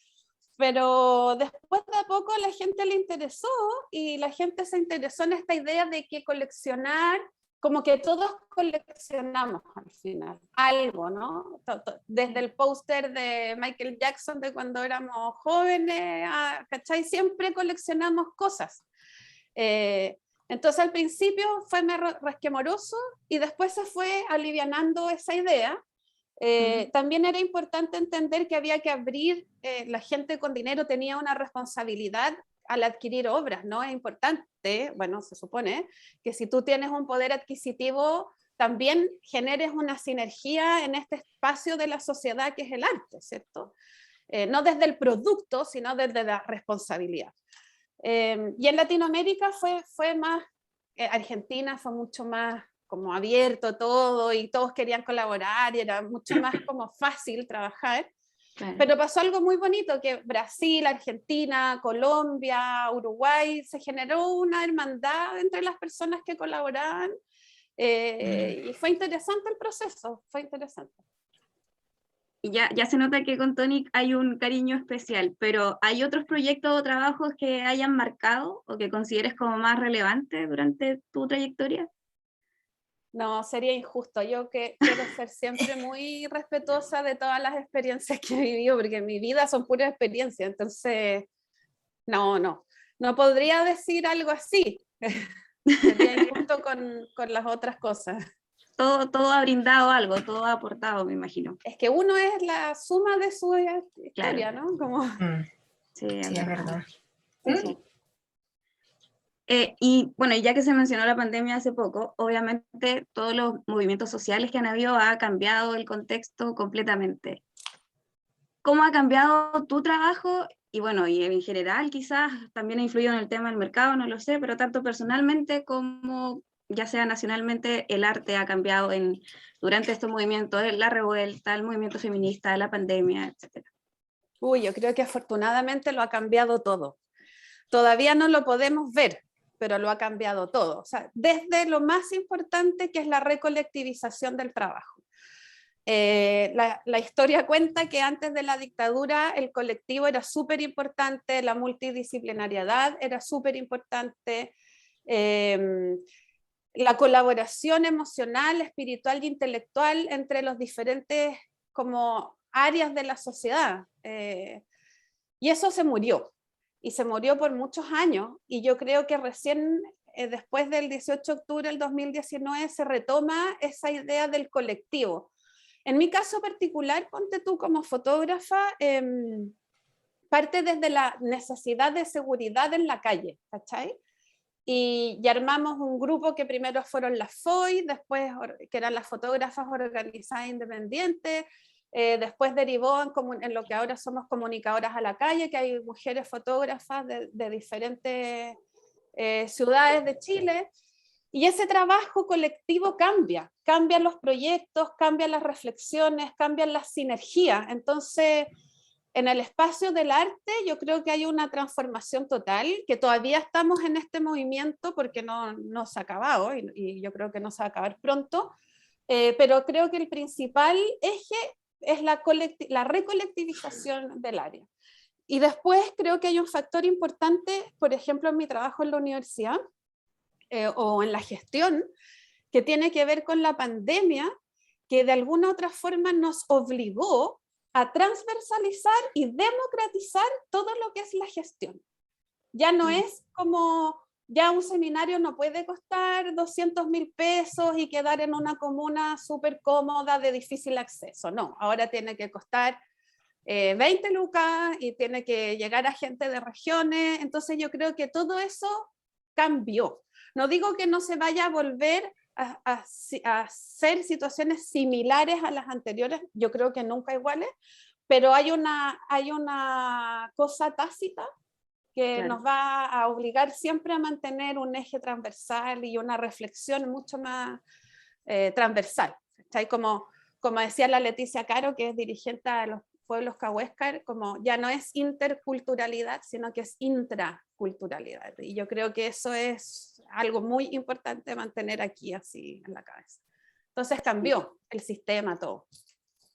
Pero después de a poco la gente le interesó, y la gente se interesó en esta idea de que coleccionar, como que todos coleccionamos al final, algo, ¿no? Desde el póster de Michael Jackson de cuando éramos jóvenes, ¿cachai? Siempre coleccionamos cosas. Entonces al principio fue resquemoroso, y después se fue alivianando esa idea. También era importante entender que había que abrir, la gente con dinero tenía una responsabilidad al adquirir obras, ¿no? Es importante, bueno, se supone, que si tú tienes un poder adquisitivo, también generes una sinergia en este espacio de la sociedad que es el arte, ¿cierto? No desde el producto, sino desde la responsabilidad. Y en Latinoamérica fue más, Argentina fue mucho más como abierto todo, y todos querían colaborar, y era mucho más como fácil trabajar. Claro. Pero pasó algo muy bonito, que Brasil, Argentina, Colombia, Uruguay, se generó una hermandad entre las personas que colaboraban, y fue interesante el proceso, fue interesante. Y ya se nota que con Tonic hay un cariño especial, pero ¿hay otros proyectos o trabajos que hayan marcado o que consideres como más relevantes durante tu trayectoria? No, sería injusto. Yo quiero ser siempre muy respetuosa de todas las experiencias que he vivido, porque mi vida son puras experiencias, entonces no podría decir algo así. Sería injusto con las otras cosas. Todo ha brindado algo, todo ha aportado, me imagino. Es que uno es la suma de su historia, Claro. ¿no? Como... Sí, es verdad. Sí. Y bueno, ya que se mencionó la pandemia hace poco, obviamente todos los movimientos sociales que han habido ha cambiado el contexto completamente. ¿Cómo ha cambiado tu trabajo? Y bueno, y en general quizás también ha influido en el tema del mercado, no lo sé, pero tanto personalmente como ya sea nacionalmente, el arte ha cambiado durante estos movimientos, la revuelta, el movimiento feminista, la pandemia, etc. Uy, yo creo que afortunadamente lo ha cambiado todo. Todavía no lo podemos ver, pero lo ha cambiado todo. O sea, desde lo más importante, que es la recolectivización del trabajo. La historia cuenta que antes de la dictadura el colectivo era súper importante, la multidisciplinariedad era súper importante, la colaboración emocional, espiritual y intelectual entre los diferentes como áreas de la sociedad. Y eso se murió. Y se murió por muchos años, y yo creo que recién después del 18 de octubre del 2019 se retoma esa idea del colectivo. En mi caso particular, ponte tú como fotógrafa, parte desde la necesidad de seguridad en la calle, ¿cachai? Y armamos un grupo que primero fueron las FOI, después que eran las fotógrafas organizadas independientes, después derivó en lo que ahora somos comunicadoras a la calle, que hay mujeres fotógrafas de diferentes ciudades de Chile, y ese trabajo colectivo cambian los proyectos, cambian las reflexiones, cambian las sinergias. Entonces, en el espacio del arte yo creo que hay una transformación total, que todavía estamos en este movimiento porque no se ha acabado y yo creo que no se va a acabar pronto, pero creo que el principal eje es la recolectivización del área. Y después creo que hay un factor importante, por ejemplo, en mi trabajo en la universidad o en la gestión, que tiene que ver con la pandemia, que de alguna u otra forma nos obligó a transversalizar y democratizar todo lo que es la gestión. Ya no es como, ya un seminario no puede costar 200.000 pesos y quedar en una comuna súper cómoda de difícil acceso. No, ahora tiene que costar 20 lucas y tiene que llegar a gente de regiones. Entonces yo creo que todo eso cambió. No digo que no se vaya a volver a ser situaciones similares a las anteriores, yo creo que nunca iguales, pero hay una cosa tácita que nos va a obligar siempre a mantener un eje transversal y una reflexión mucho más transversal. Como decía la Leticia Caro, que es dirigente de los pueblos cahuéscar, como ya no es interculturalidad, sino que es intraculturalidad. Y yo creo que eso es algo muy importante mantener aquí así en la cabeza. Entonces cambió el sistema, todo.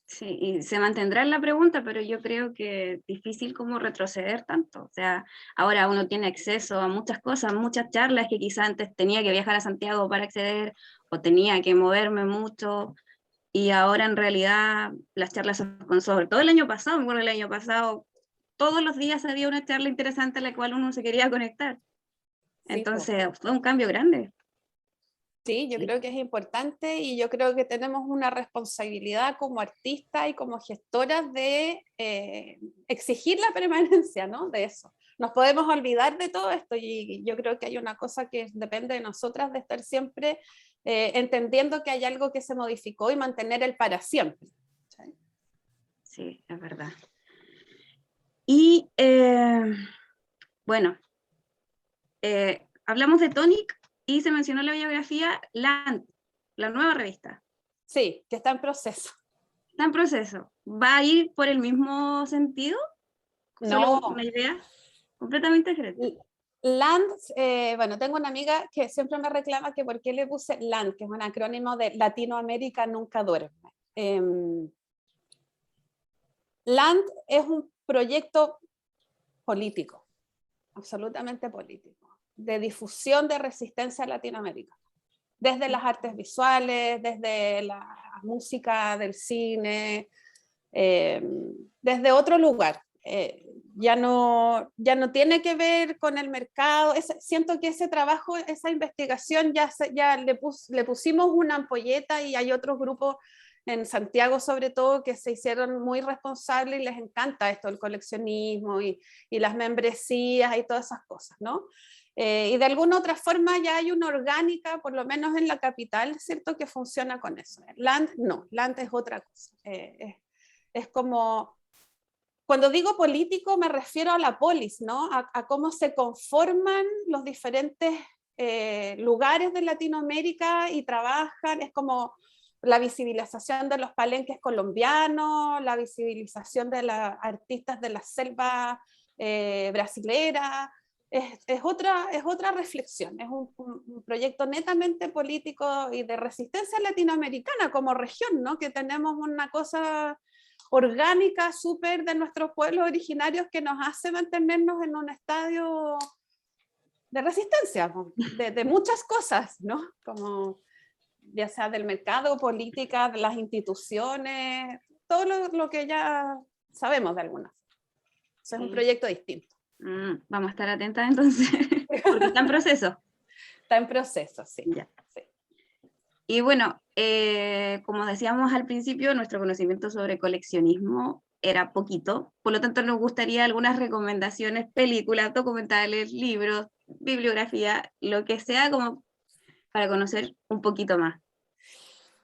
Sí, y se mantendrá en la pregunta, pero yo creo que es difícil como retroceder tanto. O sea, ahora uno tiene acceso a muchas cosas, muchas charlas que quizá antes tenía que viajar a Santiago para acceder, o tenía que moverme mucho, y ahora en realidad las charlas son, sobre todo el año pasado, me acuerdo el año pasado, todos los días había una charla interesante a la cual uno se quería conectar. Entonces fue un cambio grande. Sí, yo creo que es importante y yo creo que tenemos una responsabilidad como artistas y como gestoras de exigir la permanencia, ¿no? De eso. Nos podemos olvidar de todo esto y yo creo que hay una cosa que depende de nosotras de estar siempre entendiendo que hay algo que se modificó y mantener el para siempre. ¿Sí? Sí, es verdad. Y bueno, hablamos de Tonic y se mencionó la biografía Land, la nueva revista. Sí, que está en proceso. Está en proceso. ¿Va a ir por el mismo sentido? No. ¿Solo una idea completamente diferente? Land, bueno, tengo una amiga que siempre me reclama que por qué le puse LAND, que es un acrónimo de Latinoamérica Nunca Duerme. LAND es un proyecto político, absolutamente político, de difusión de resistencia a Latinoamérica, desde las artes visuales, desde la música del cine, desde otro lugar. Ya no tiene que ver con el mercado. Siento que ese trabajo, esa investigación, ya le pusimos una ampolleta y hay otros grupos en Santiago sobre todo que se hicieron muy responsables y les encanta esto, el coleccionismo y las membresías y todas esas cosas, ¿no? Y de alguna otra forma ya hay una orgánica, por lo menos en la capital, ¿cierto?, que funciona con eso. Land, no, Land es otra cosa. Es como... Cuando digo político me refiero a la polis, ¿no? A cómo se conforman los diferentes lugares de Latinoamérica y trabajan. Es como la visibilización de los palenques colombianos, la visibilización de las artistas de la selva brasilera. Es otra reflexión, es un proyecto netamente político y de resistencia latinoamericana como región, ¿no? Que tenemos una cosa orgánica súper de nuestros pueblos originarios que nos hace mantenernos en un estadio de resistencia, de muchas cosas, ¿no? Como ya sea del mercado, política, de las instituciones, todo lo que ya sabemos de algunas. Eso es un proyecto distinto. Vamos a estar atentas entonces, porque está en proceso. Está en proceso, sí. Ya. Sí. Y bueno, como decíamos al principio, nuestro conocimiento sobre coleccionismo era poquito, por lo tanto nos gustaría algunas recomendaciones, películas, documentales, libros, bibliografía, lo que sea como para conocer un poquito más.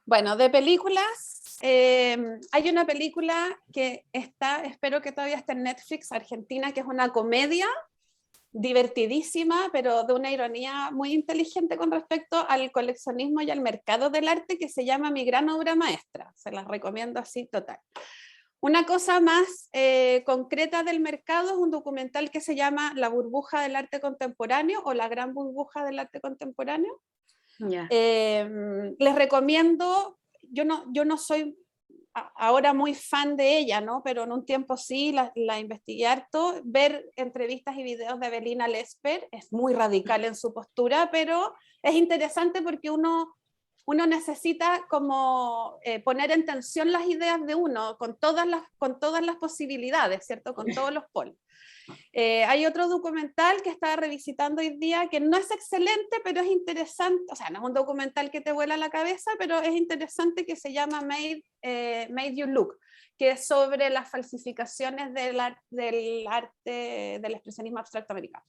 Bueno, de películas, hay una película que está, espero que todavía esté en Netflix, Argentina, que es una comedia divertidísima, pero de una ironía muy inteligente con respecto al coleccionismo y al mercado del arte, que se llama Mi Gran Obra Maestra. Se las recomiendo así total. Una cosa más concreta del mercado es un documental que se llama La burbuja del arte contemporáneo o La gran burbuja del arte contemporáneo. Yeah. Les recomiendo, yo no soy ahora muy fan de ella, ¿no? Pero en un tiempo sí, la investigué harto. Ver entrevistas y videos de Evelina Lesper, es muy radical en su postura, pero es interesante porque uno necesita como poner en tensión las ideas de uno con todas las posibilidades, ¿cierto? Con todos los polos. Hay otro documental que estaba revisitando hoy día que no es excelente, pero es interesante, o sea, no es un documental que te vuela la cabeza, pero es interesante, que se llama Made You Look, que es sobre las falsificaciones del arte del expresionismo abstracto americano.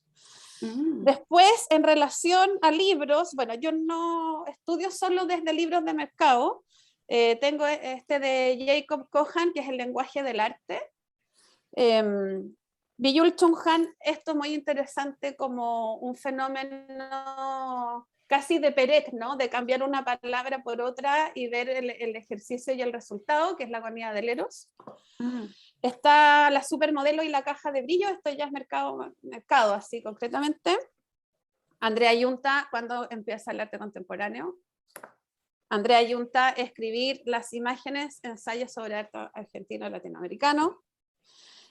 Después, en relación a libros, bueno, yo no estudio solo desde libros de mercado, tengo este de Jacob Cohan, que es El lenguaje del arte. Byung-Chul Han, esto es muy interesante como un fenómeno casi de Perec, ¿no? De cambiar una palabra por otra y ver el ejercicio y el resultado, que es la agonía del Eros. Está La supermodelo y la caja de brillo, esto ya es mercado así concretamente. Andrea Yunta, cuando empieza el arte contemporáneo. Andrea Yunta, escribir las imágenes, ensayos sobre arte argentino y latinoamericano.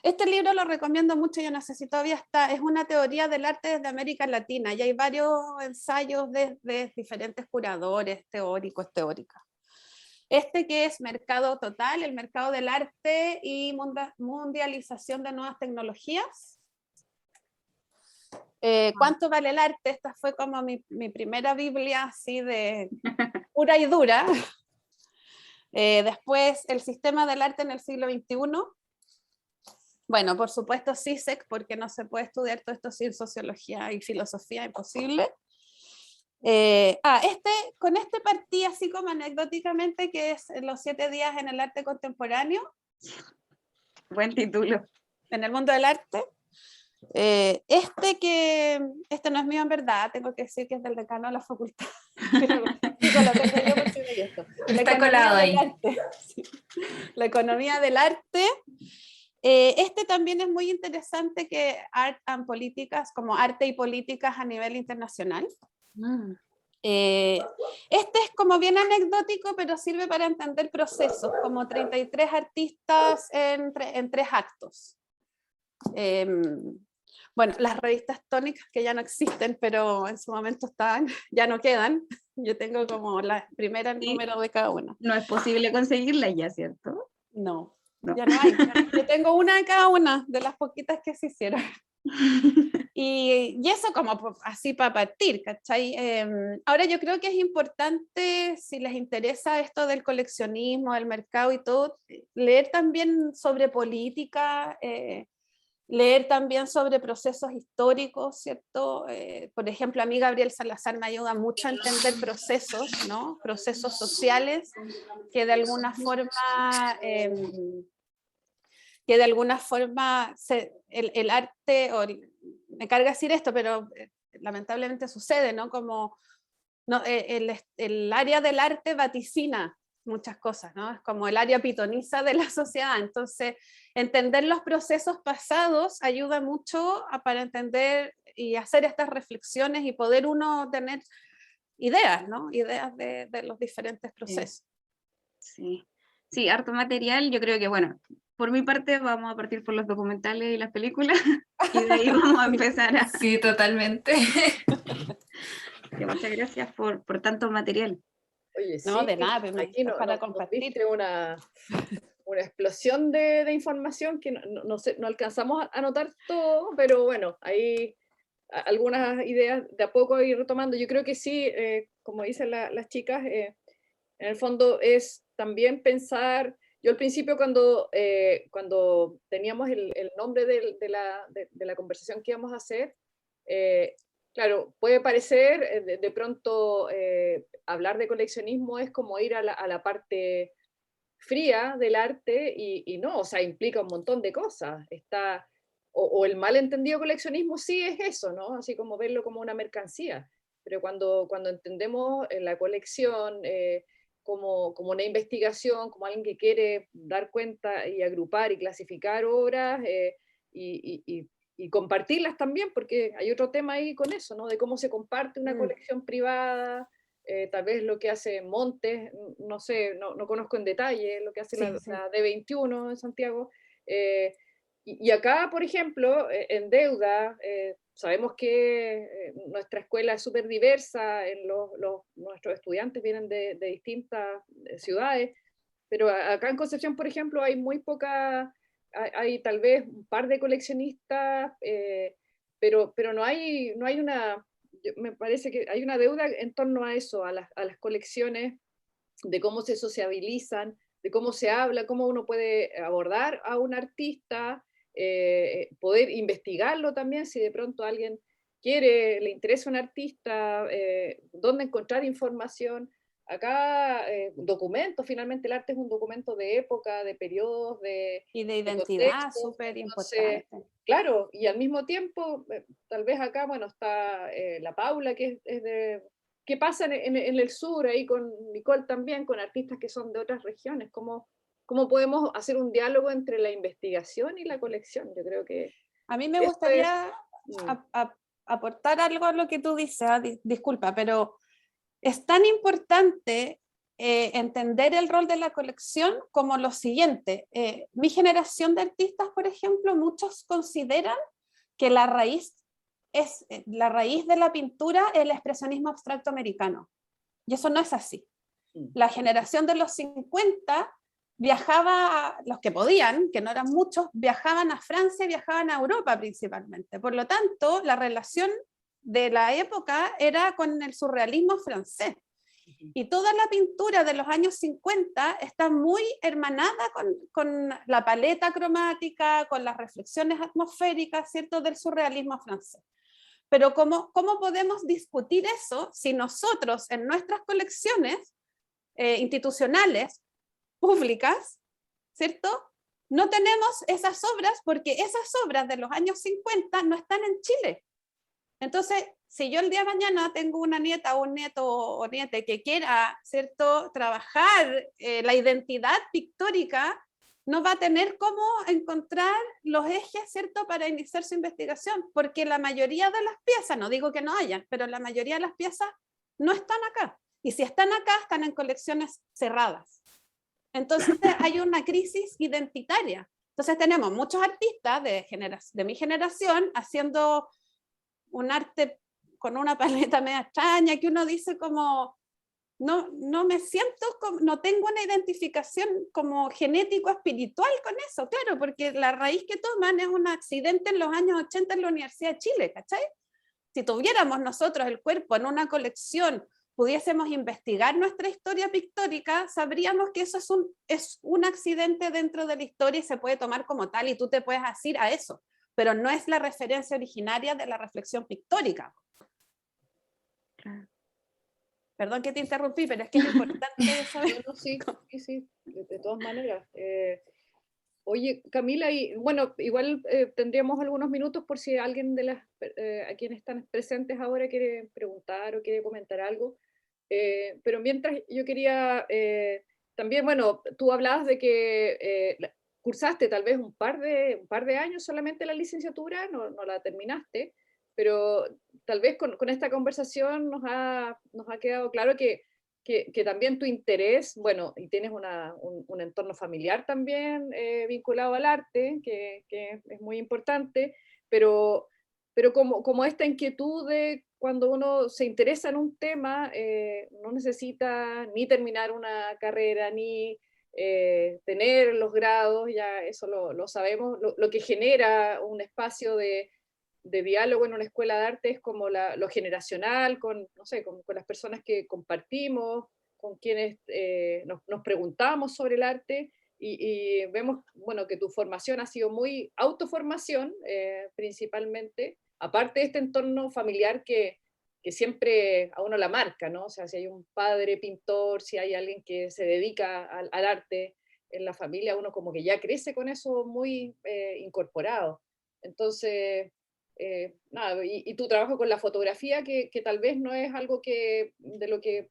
Este libro lo recomiendo mucho, yo no sé si todavía está, es una teoría del arte desde América Latina, y hay varios ensayos de diferentes curadores, teóricos, teóricas. Este que es Mercado Total, el mercado del arte y mundialización de nuevas tecnologías. ¿Cuánto vale el arte? Esta fue como mi primera Biblia así de pura y dura. Después, El sistema del arte en el siglo XXI. Bueno, por supuesto CISEC, porque no se puede estudiar todo esto sin sociología y filosofía, imposible. Con este partí así como anecdóticamente, que es Los 7 días en el arte contemporáneo. Buen título. En el mundo del arte. Este no es mío en verdad, tengo que decir que es del decano de la facultad. Está colado ahí. Sí. La economía del arte. Este también es muy interesante, que Art and Políticas, como arte y políticas a nivel internacional. Este es como bien anecdótico, pero sirve para entender procesos, como 33 artistas en 3 actos. Bueno, las revistas tónicas, que ya no existen, pero en su momento estaban, ya no quedan. Yo tengo como la primera número de cada una. No es posible conseguirla ya, ¿cierto? No. Ya no hay. Yo tengo una de cada una de las poquitas que se hicieron. Y eso como así para partir, ¿cachai? Ahora yo creo que es importante, si les interesa esto del coleccionismo, del mercado y todo, leer también sobre política, leer también sobre procesos históricos, ¿cierto? Por ejemplo, a mí Gabriel Salazar me ayuda mucho a entender procesos, ¿no? Procesos sociales que de alguna forma el arte, me carga decir esto, pero lamentablemente sucede, ¿no? Como no, el área del arte vaticina muchas cosas, ¿no? Es como el área pitoniza de la sociedad. Entonces, entender los procesos pasados ayuda mucho para entender y hacer estas reflexiones y poder uno tener ideas, ¿no? Ideas de los diferentes procesos. Sí. Sí, harto material. Yo creo que, bueno, por mi parte vamos a partir por los documentales y las películas y de ahí vamos a empezar a... Sí, totalmente. Muchas gracias por tanto material. Oye, sí, no, de nada, aquí para compartir. Una explosión de información que no alcanzamos a anotar todo, pero bueno, hay algunas ideas de a poco ir retomando. Yo creo que sí, como dicen las chicas, En el fondo es también pensar, yo al principio cuando teníamos el nombre de la conversación que íbamos a hacer, claro, puede parecer de pronto hablar de coleccionismo es como ir a la parte fría del arte y no, o sea, implica un montón de cosas. O el malentendido coleccionismo sí es eso, ¿no? Así como verlo como una mercancía. Pero cuando entendemos la colección como una investigación, como alguien que quiere dar cuenta y agrupar y clasificar obras y compartirlas también, porque hay otro tema ahí con eso, ¿no? De cómo se comparte una colección privada, tal vez lo que hace Montes, no sé, no conozco en detalle lo que hace la D21 en Santiago. Y acá, por ejemplo, en Deuda, sabemos que nuestra escuela es súper diversa, nuestros estudiantes vienen de distintas ciudades, pero acá en Concepción, por ejemplo, hay muy poca, hay tal vez un par de coleccionistas, pero no hay una, me parece que hay una deuda en torno a eso, a las colecciones, de cómo se sociabilizan, de cómo se habla, cómo uno puede abordar a un artista, poder investigarlo también, si de pronto alguien le interesa un artista, dónde encontrar información. Acá, documentos, finalmente el arte es un documento de época, de periodos, Y de identidad, contextos. súper Entonces, importante. claro, y al mismo tiempo, tal vez acá, bueno, está la Paula, que es de... ¿Qué pasa en el sur, ahí con Nicole también, con artistas que son de otras regiones? ¿Cómo podemos hacer un diálogo entre la investigación y la colección? Yo creo que A mí me eso gustaría aportar algo a lo que tú dices, disculpa, pero es tan importante entender el rol de la colección como lo siguiente. Mi generación de artistas, por ejemplo, muchos consideran que la raíz de la pintura es el expresionismo abstracto americano. Y eso no es así. La generación de los 50 viajaba, los que podían, que no eran muchos, viajaban a Francia, viajaban a Europa principalmente. Por lo tanto, la relación de la época era con el surrealismo francés. Y toda la pintura de los años 50 está muy hermanada con la paleta cromática, con las reflexiones atmosféricas, ¿cierto?, del surrealismo francés. Pero ¿cómo podemos discutir eso si nosotros en nuestras colecciones institucionales, públicas, ¿cierto?, no tenemos esas obras porque esas obras de los años 50 no están en Chile? Entonces, si yo el día de mañana tengo una nieta o un nieto o nieta que quiera, ¿cierto?, trabajar la identidad pictórica, no va a tener cómo encontrar los ejes, ¿cierto?, para iniciar su investigación, porque la mayoría de las piezas, no digo que no hayan, pero la mayoría de las piezas no están acá. Y si están acá, están en colecciones cerradas. Entonces hay una crisis identitaria. Entonces tenemos muchos artistas de mi generación haciendo un arte con una paleta media extraña, que uno dice como, no me siento, no tengo una identificación como genético-espiritual con eso, claro, porque la raíz que toman es un accidente en los años 80 en la Universidad de Chile, ¿cachai? Si tuviéramos nosotros el cuerpo en una colección, pudiésemos investigar nuestra historia pictórica, sabríamos que eso es un accidente dentro de la historia y se puede tomar como tal y tú te puedes asir a eso, pero no es la referencia originaria de la reflexión pictórica. Claro. Perdón que te interrumpí, pero es que es importante saber. No, sí, de todas maneras. Oye, Camila, y bueno, igual tendríamos algunos minutos por si alguien de a quienes están presentes ahora quiere preguntar o quiere comentar algo. Pero mientras yo quería también, bueno, tú hablabas de que cursaste tal vez un par de años solamente la licenciatura, no la terminaste, pero tal vez con esta conversación nos ha quedado claro que también tu interés, bueno, y tienes un entorno familiar también vinculado al arte, que es muy importante, pero como esta inquietud de cuando uno se interesa en un tema, no necesita ni terminar una carrera, ni tener los grados, ya eso lo sabemos, lo que genera un espacio de diálogo en una escuela de arte es como lo generacional, no sé, con las personas que compartimos, con quienes nos preguntábamos sobre el arte y vemos, bueno, que tu formación ha sido muy autoformación, principalmente, aparte de este entorno familiar que siempre a uno la marca, ¿no? O sea, si hay un padre pintor, si hay alguien que se dedica al arte en la familia, uno como que ya crece con eso muy incorporado. Entonces, nada, y tu trabajo con la fotografía, que tal vez no es algo de lo que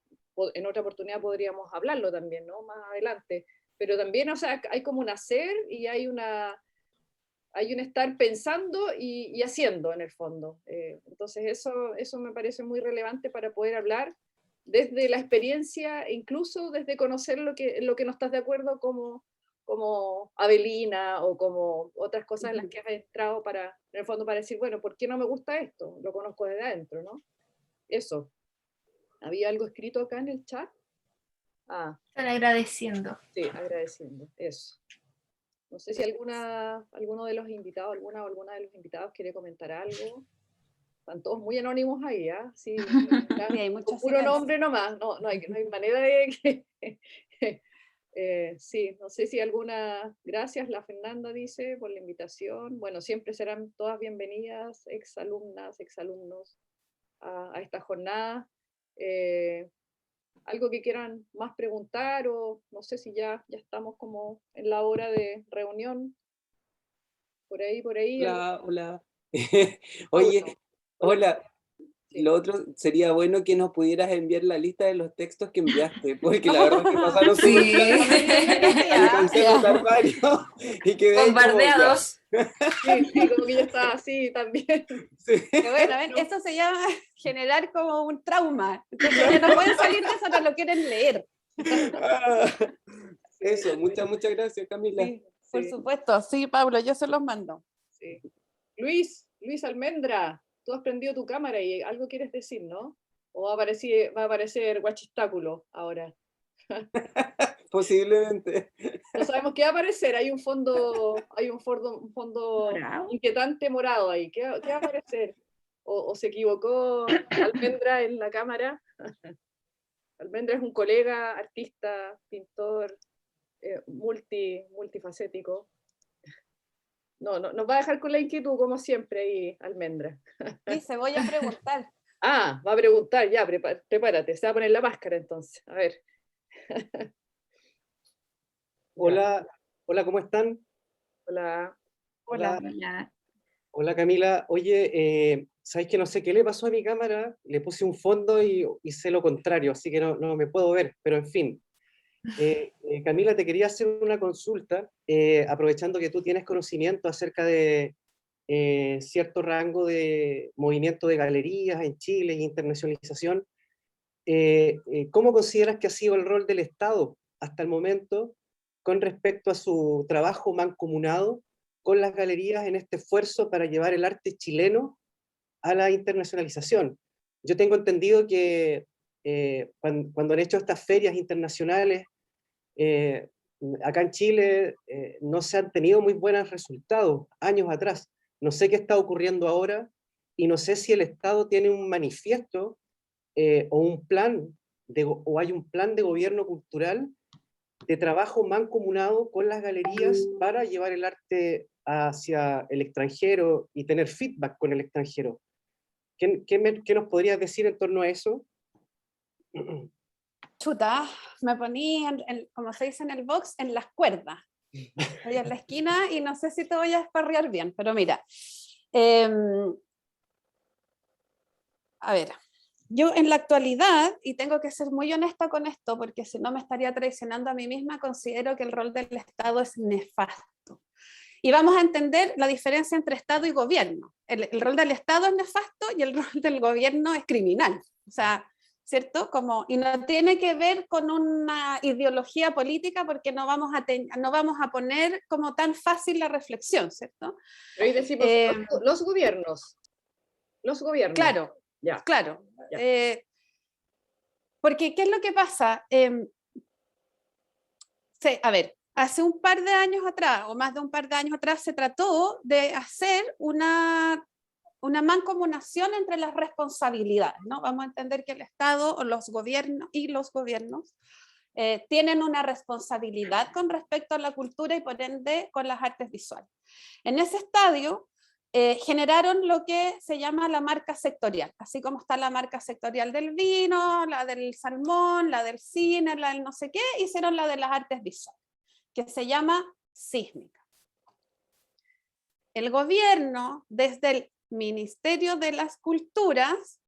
en otra oportunidad podríamos hablarlo también, ¿no? Más adelante. Pero también, o sea, hay como un hacer y hay un estar pensando y haciendo en el fondo. Entonces eso me parece muy relevante para poder hablar desde la experiencia e incluso desde conocer lo que no estás de acuerdo como Avelina o como otras cosas en las que has entrado en el fondo para decir, bueno, ¿por qué no me gusta esto? Lo conozco desde adentro, ¿no? Eso. ¿Había algo escrito acá en el chat? Ah. Están agradeciendo. Sí, agradeciendo, eso. No sé si alguno de los invitados, alguna o alguna de los invitados quiere comentar algo. Están todos muy anónimos ahí, ¿ah? Sí, Sí, hay mucho con puro silencio. nombre nomás, no hay manera de que... sí, no sé si gracias, la Fernanda dice, por la invitación. Bueno, siempre serán todas bienvenidas, exalumnas, exalumnos, a esta jornada. Algo que quieran más preguntar o no sé si ya estamos como en la hora de reunión. Por ahí. Hola, hola. Paulo. Oye, hola. Sí. Lo otro sería bueno que nos pudieras enviar la lista de los textos que enviaste, porque la verdad que pasaron súper Sí. rápido. Alcancé a notar varios y quedé ahí como, ya. Bombardeados. Sí, como que yo estaba así también. Sí. Que bueno, a ver, eso se llama generar como un trauma. Entonces ya no pueden salir de eso, no lo quieren leer. Ah, eso, muchas gracias, Camila. Sí, por Sí. supuesto. Sí, Pablo, yo se los mando. Sí. Luis Almendra, tú has prendido tu cámara y algo quieres decir, ¿no? ¿O va a aparecer Guachistáculo ahora? Posiblemente. No sabemos qué va a aparecer, hay un fondo Morado. inquietante morado ahí. ¿Qué va a aparecer? ¿O se equivocó Almendra en la cámara? Almendra es un colega, artista, pintor, multifacético. No, nos va a dejar con la inquietud, como siempre, ahí, Almendra. Dice, voy a preguntar. Ah, va a preguntar, ya, prepárate, se va a poner la máscara entonces. A ver. Hola, ¿cómo están? Hola. Hola. Hola Camila. Oye, ¿sabes que no sé qué le pasó a mi cámara? Le puse un fondo y hice lo contrario, así que no me puedo ver, pero en fin. Camila, te quería hacer una consulta, aprovechando que tú tienes conocimiento acerca de cierto rango de movimiento de galerías en Chile y internacionalización. ¿Cómo consideras que ha sido el rol del Estado hasta el momento con respecto a su trabajo mancomunado con las galerías en este esfuerzo para llevar el arte chileno a la internacionalización? Yo tengo entendido que cuando han hecho estas ferias internacionales, eh, acá en Chile no se han tenido muy buenos resultados años atrás. No sé qué está ocurriendo ahora y no sé si el Estado tiene un manifiesto o un plan o hay un plan de gobierno cultural de trabajo mancomunado con las galerías para llevar el arte hacia el extranjero y tener feedback con el extranjero. ¿Qué nos podrías decir en torno a eso? Chuta, me poní, como se dice en el box, en las cuerdas. Estoy en la esquina y no sé si te voy a esparrear bien, pero mira. A ver, yo en la actualidad, y tengo que ser muy honesta con esto, porque si no me estaría traicionando a mí misma, considero que el rol del Estado es nefasto. Y vamos a entender la diferencia entre Estado y gobierno. El rol del Estado es nefasto y el rol del gobierno es criminal. O sea, ¿cierto? Y no tiene que ver con una ideología política porque no vamos a poner como tan fácil la reflexión, ¿cierto? Pero ahí decimos, los gobiernos. Claro, ya. claro. Ya. Porque, ¿qué es lo que pasa? A ver, hace un par de años atrás, o más de un par de años atrás, se trató de hacer una una mancomunación entre las responsabilidades, ¿no? Vamos a entender que el Estado o los gobiernos tienen una responsabilidad con respecto a la cultura y por ende con las artes visuales. En ese estadio generaron lo que se llama la marca sectorial, así como está la marca sectorial del vino, la del salmón, la del cine, la del no sé qué, hicieron la de las artes visuales, que se llama sísmica. El gobierno, desde el Ministerio de las Culturas,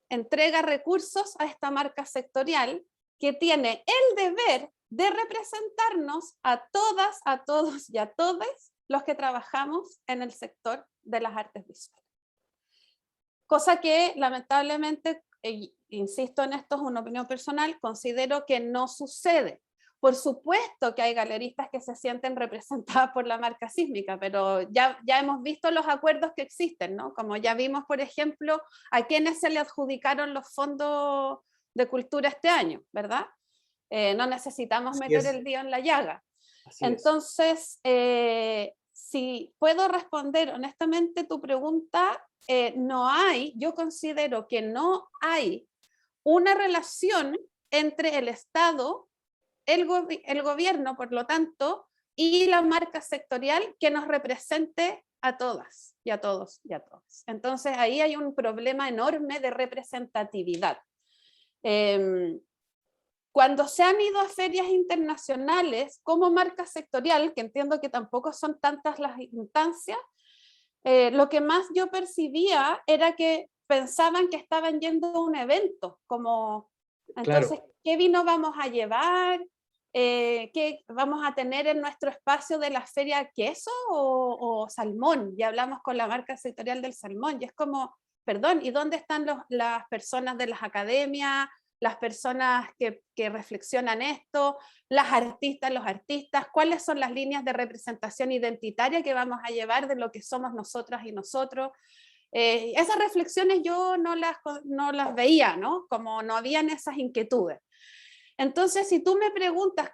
entrega recursos a esta marca sectorial que tiene el deber de representarnos a todas, a todos y a todos los que trabajamos en el sector de las artes visuales. Cosa que lamentablemente, insisto en esto, es una opinión personal, considero que no sucede. Por supuesto que hay galeristas que se sienten representadas por la marca sísmica, pero ya hemos visto los acuerdos que existen, ¿no? Como ya vimos, por ejemplo, a quienes se le adjudicaron los fondos de cultura este año, ¿verdad? No necesitamos meter el dedo en la llaga. Entonces, si puedo responder honestamente tu pregunta, yo considero que no hay una relación entre el Estado, el gobierno, por lo tanto, y la marca sectorial que nos represente a todas y a todos y a todos. Entonces ahí hay un problema enorme de representatividad. Cuando se han ido a ferias internacionales como marca sectorial, que entiendo que tampoco son tantas las instancias, lo que más yo percibía era que pensaban que estaban yendo a un evento, como, entonces, claro, ¿qué vino vamos a llevar? ¿Qué vamos a tener en nuestro espacio de la feria, queso o salmón? Y hablamos con la marca sectorial del salmón, y es como, perdón, ¿y dónde están las personas de las academias, las personas que reflexionan esto, las artistas, los artistas? ¿Cuáles son las líneas de representación identitaria que vamos a llevar de lo que somos nosotras y nosotros? Esas reflexiones yo no las veía, ¿no? Como no habían esas inquietudes. Entonces, si tú me preguntas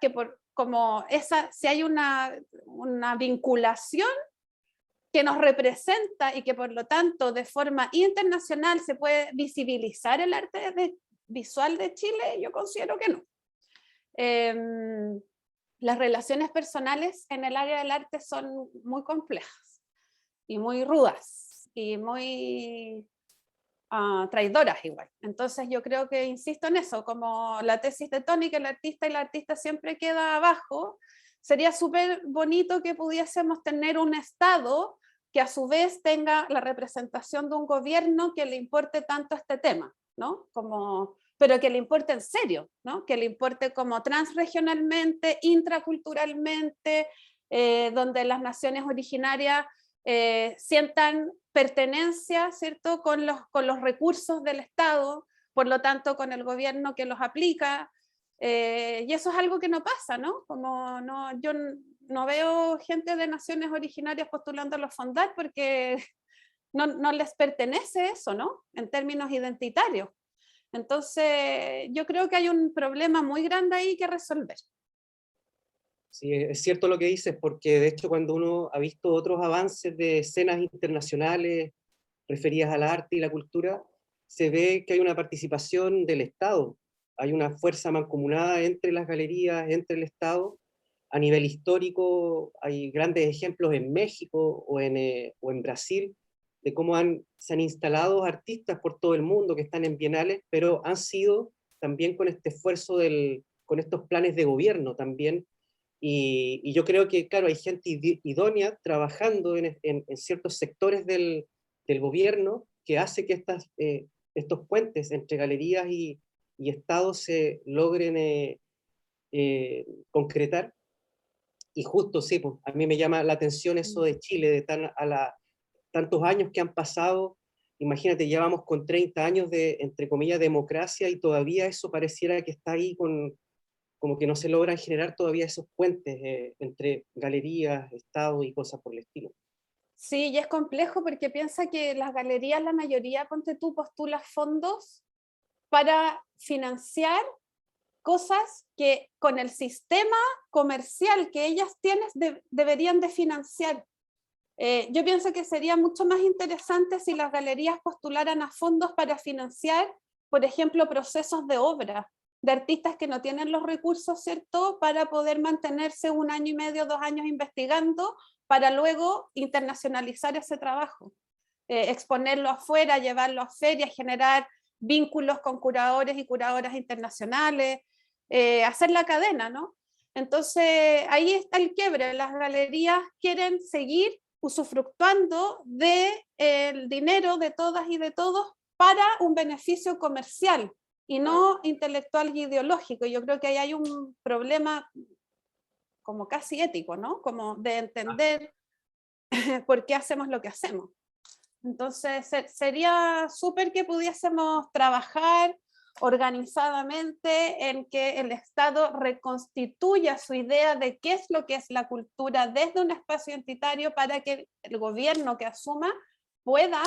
si hay una vinculación que nos representa y que por lo tanto de forma internacional se puede visibilizar el arte visual de Chile, yo considero que no. Las relaciones personales en el área del arte son muy complejas y muy rudas y muy traidoras igual. Entonces yo creo que insisto en eso, como la tesis de Tony, que el artista y la artista siempre queda abajo, sería súper bonito que pudiésemos tener un Estado que a su vez tenga la representación de un gobierno que le importe tanto este tema, ¿no? Pero que le importe en serio, ¿no? Que le importe como transregionalmente, intraculturalmente, donde las naciones originarias sientan pertenencia, ¿cierto? Con los recursos del Estado, por lo tanto con el gobierno que los aplica, y eso es algo que no pasa, ¿no? Yo no veo gente de naciones originarias postulando a los Fondar porque no les pertenece eso, ¿no? En términos identitarios. Entonces yo creo que hay un problema muy grande ahí que resolver. Sí, es cierto lo que dices, porque de hecho cuando uno ha visto otros avances de escenas internacionales referidas al arte y la cultura, se ve que hay una participación del Estado, hay una fuerza mancomunada entre las galerías, entre el Estado. A nivel histórico hay grandes ejemplos en México o en Brasil, de cómo se han instalado artistas por todo el mundo que están en bienales, pero han sido también con este esfuerzo con estos planes de gobierno también. Y yo creo que, claro, hay gente idónea trabajando en ciertos sectores del gobierno que hace que estos puentes entre galerías y Estado se logren concretar. Y justo, sí, pues, a mí me llama la atención eso de Chile, de tantos años que han pasado. Imagínate, llevamos con 30 años de, entre comillas, democracia, y todavía eso pareciera que está ahí como que no se logran generar todavía esos puentes entre galerías, Estado y cosas por el estilo. Sí, y es complejo porque piensa que las galerías, la mayoría, ponte tú, postulas fondos para financiar cosas que con el sistema comercial que ellas tienen deberían de financiar. Yo pienso que sería mucho más interesante si las galerías postularan a fondos para financiar, por ejemplo, procesos de obra de artistas que no tienen los recursos, ¿cierto?, para poder mantenerse 1 año y medio, 2 años investigando, para luego internacionalizar ese trabajo, exponerlo afuera, llevarlo a ferias, generar vínculos con curadores y curadoras internacionales, hacer la cadena, ¿no? Entonces ahí está el quiebre, las galerías quieren seguir usufructuando del dinero de todas y de todos para un beneficio comercial y no intelectual y ideológico. Yo creo que ahí hay un problema como casi ético, ¿no? Como de entender por qué hacemos lo que hacemos. Entonces sería súper que pudiésemos trabajar organizadamente en que el Estado reconstituya su idea de qué es lo que es la cultura desde un espacio entitario para que el gobierno que asuma pueda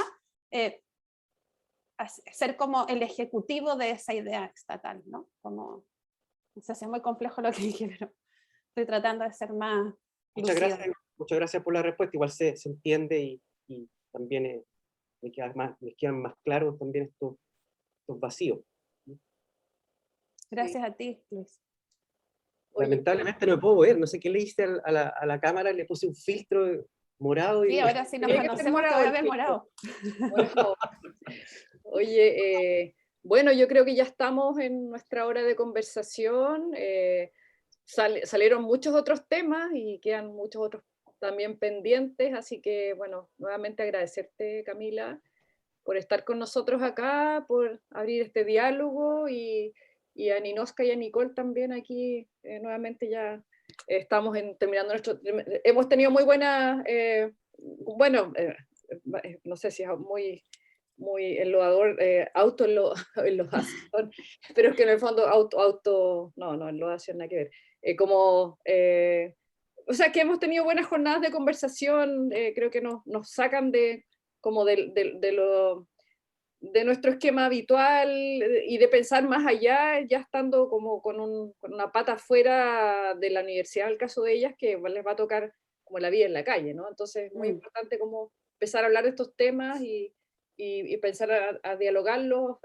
ser como el ejecutivo de esa idea estatal, ¿no? Como, no sé si es muy complejo lo que dije, pero estoy tratando de ser más Muchas gracias por la respuesta, igual se entiende y también me quedan más claros también estos vacíos. Gracias a ti, Luis. Lamentablemente no me puedo ver, no sé qué le hice a la cámara, le puse un filtro morado. Sí, ahora sí nos conocemos, te voy a ver morado. Oye, bueno, yo creo que ya estamos en nuestra hora de conversación. Salieron muchos otros temas y quedan muchos otros también pendientes, así que bueno, nuevamente agradecerte, Camila, por estar con nosotros acá, por abrir este diálogo, y a Ninoska y a Nicole también aquí, nuevamente ya estamos terminando hemos tenido muy buenas, no sé si es muy enlodador, enlodación, pero es que en el fondo no, enlodación nada que ver, o sea que hemos tenido buenas jornadas de conversación, creo que nos sacan de nuestro esquema habitual y de pensar más allá, ya estando como con una pata afuera de la universidad, en el caso de ellas, que les va a tocar como la vida en la calle, ¿no? Entonces es muy importante como empezar a hablar de estos temas y pensar a dialogarlos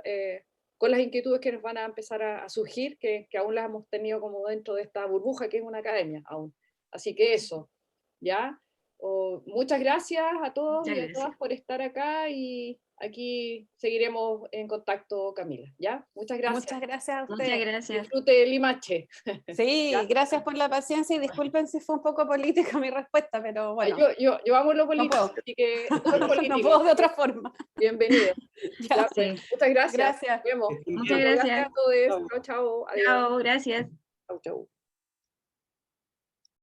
con las inquietudes que nos van a empezar a surgir, que aún las hemos tenido como dentro de esta burbuja que es una academia aún. Así que eso, ¿ya? Muchas gracias a todos y a todas por estar acá, y aquí seguiremos en contacto, Camila, ¿ya? Muchas gracias. Muchas gracias a ustedes. Muchas gracias. Disfrute el Limache. Sí, gracias por la paciencia y disculpen si fue un poco política mi respuesta, pero bueno. Yo amo lo político, no puedo. así que todo es político. No puedo de otra forma. Bienvenido. Ya, pues, muchas gracias. Gracias. Nos vemos. Muchas gracias. Gracias a todos. Chao, chao. Adiós. Chao, gracias. Chau, chau.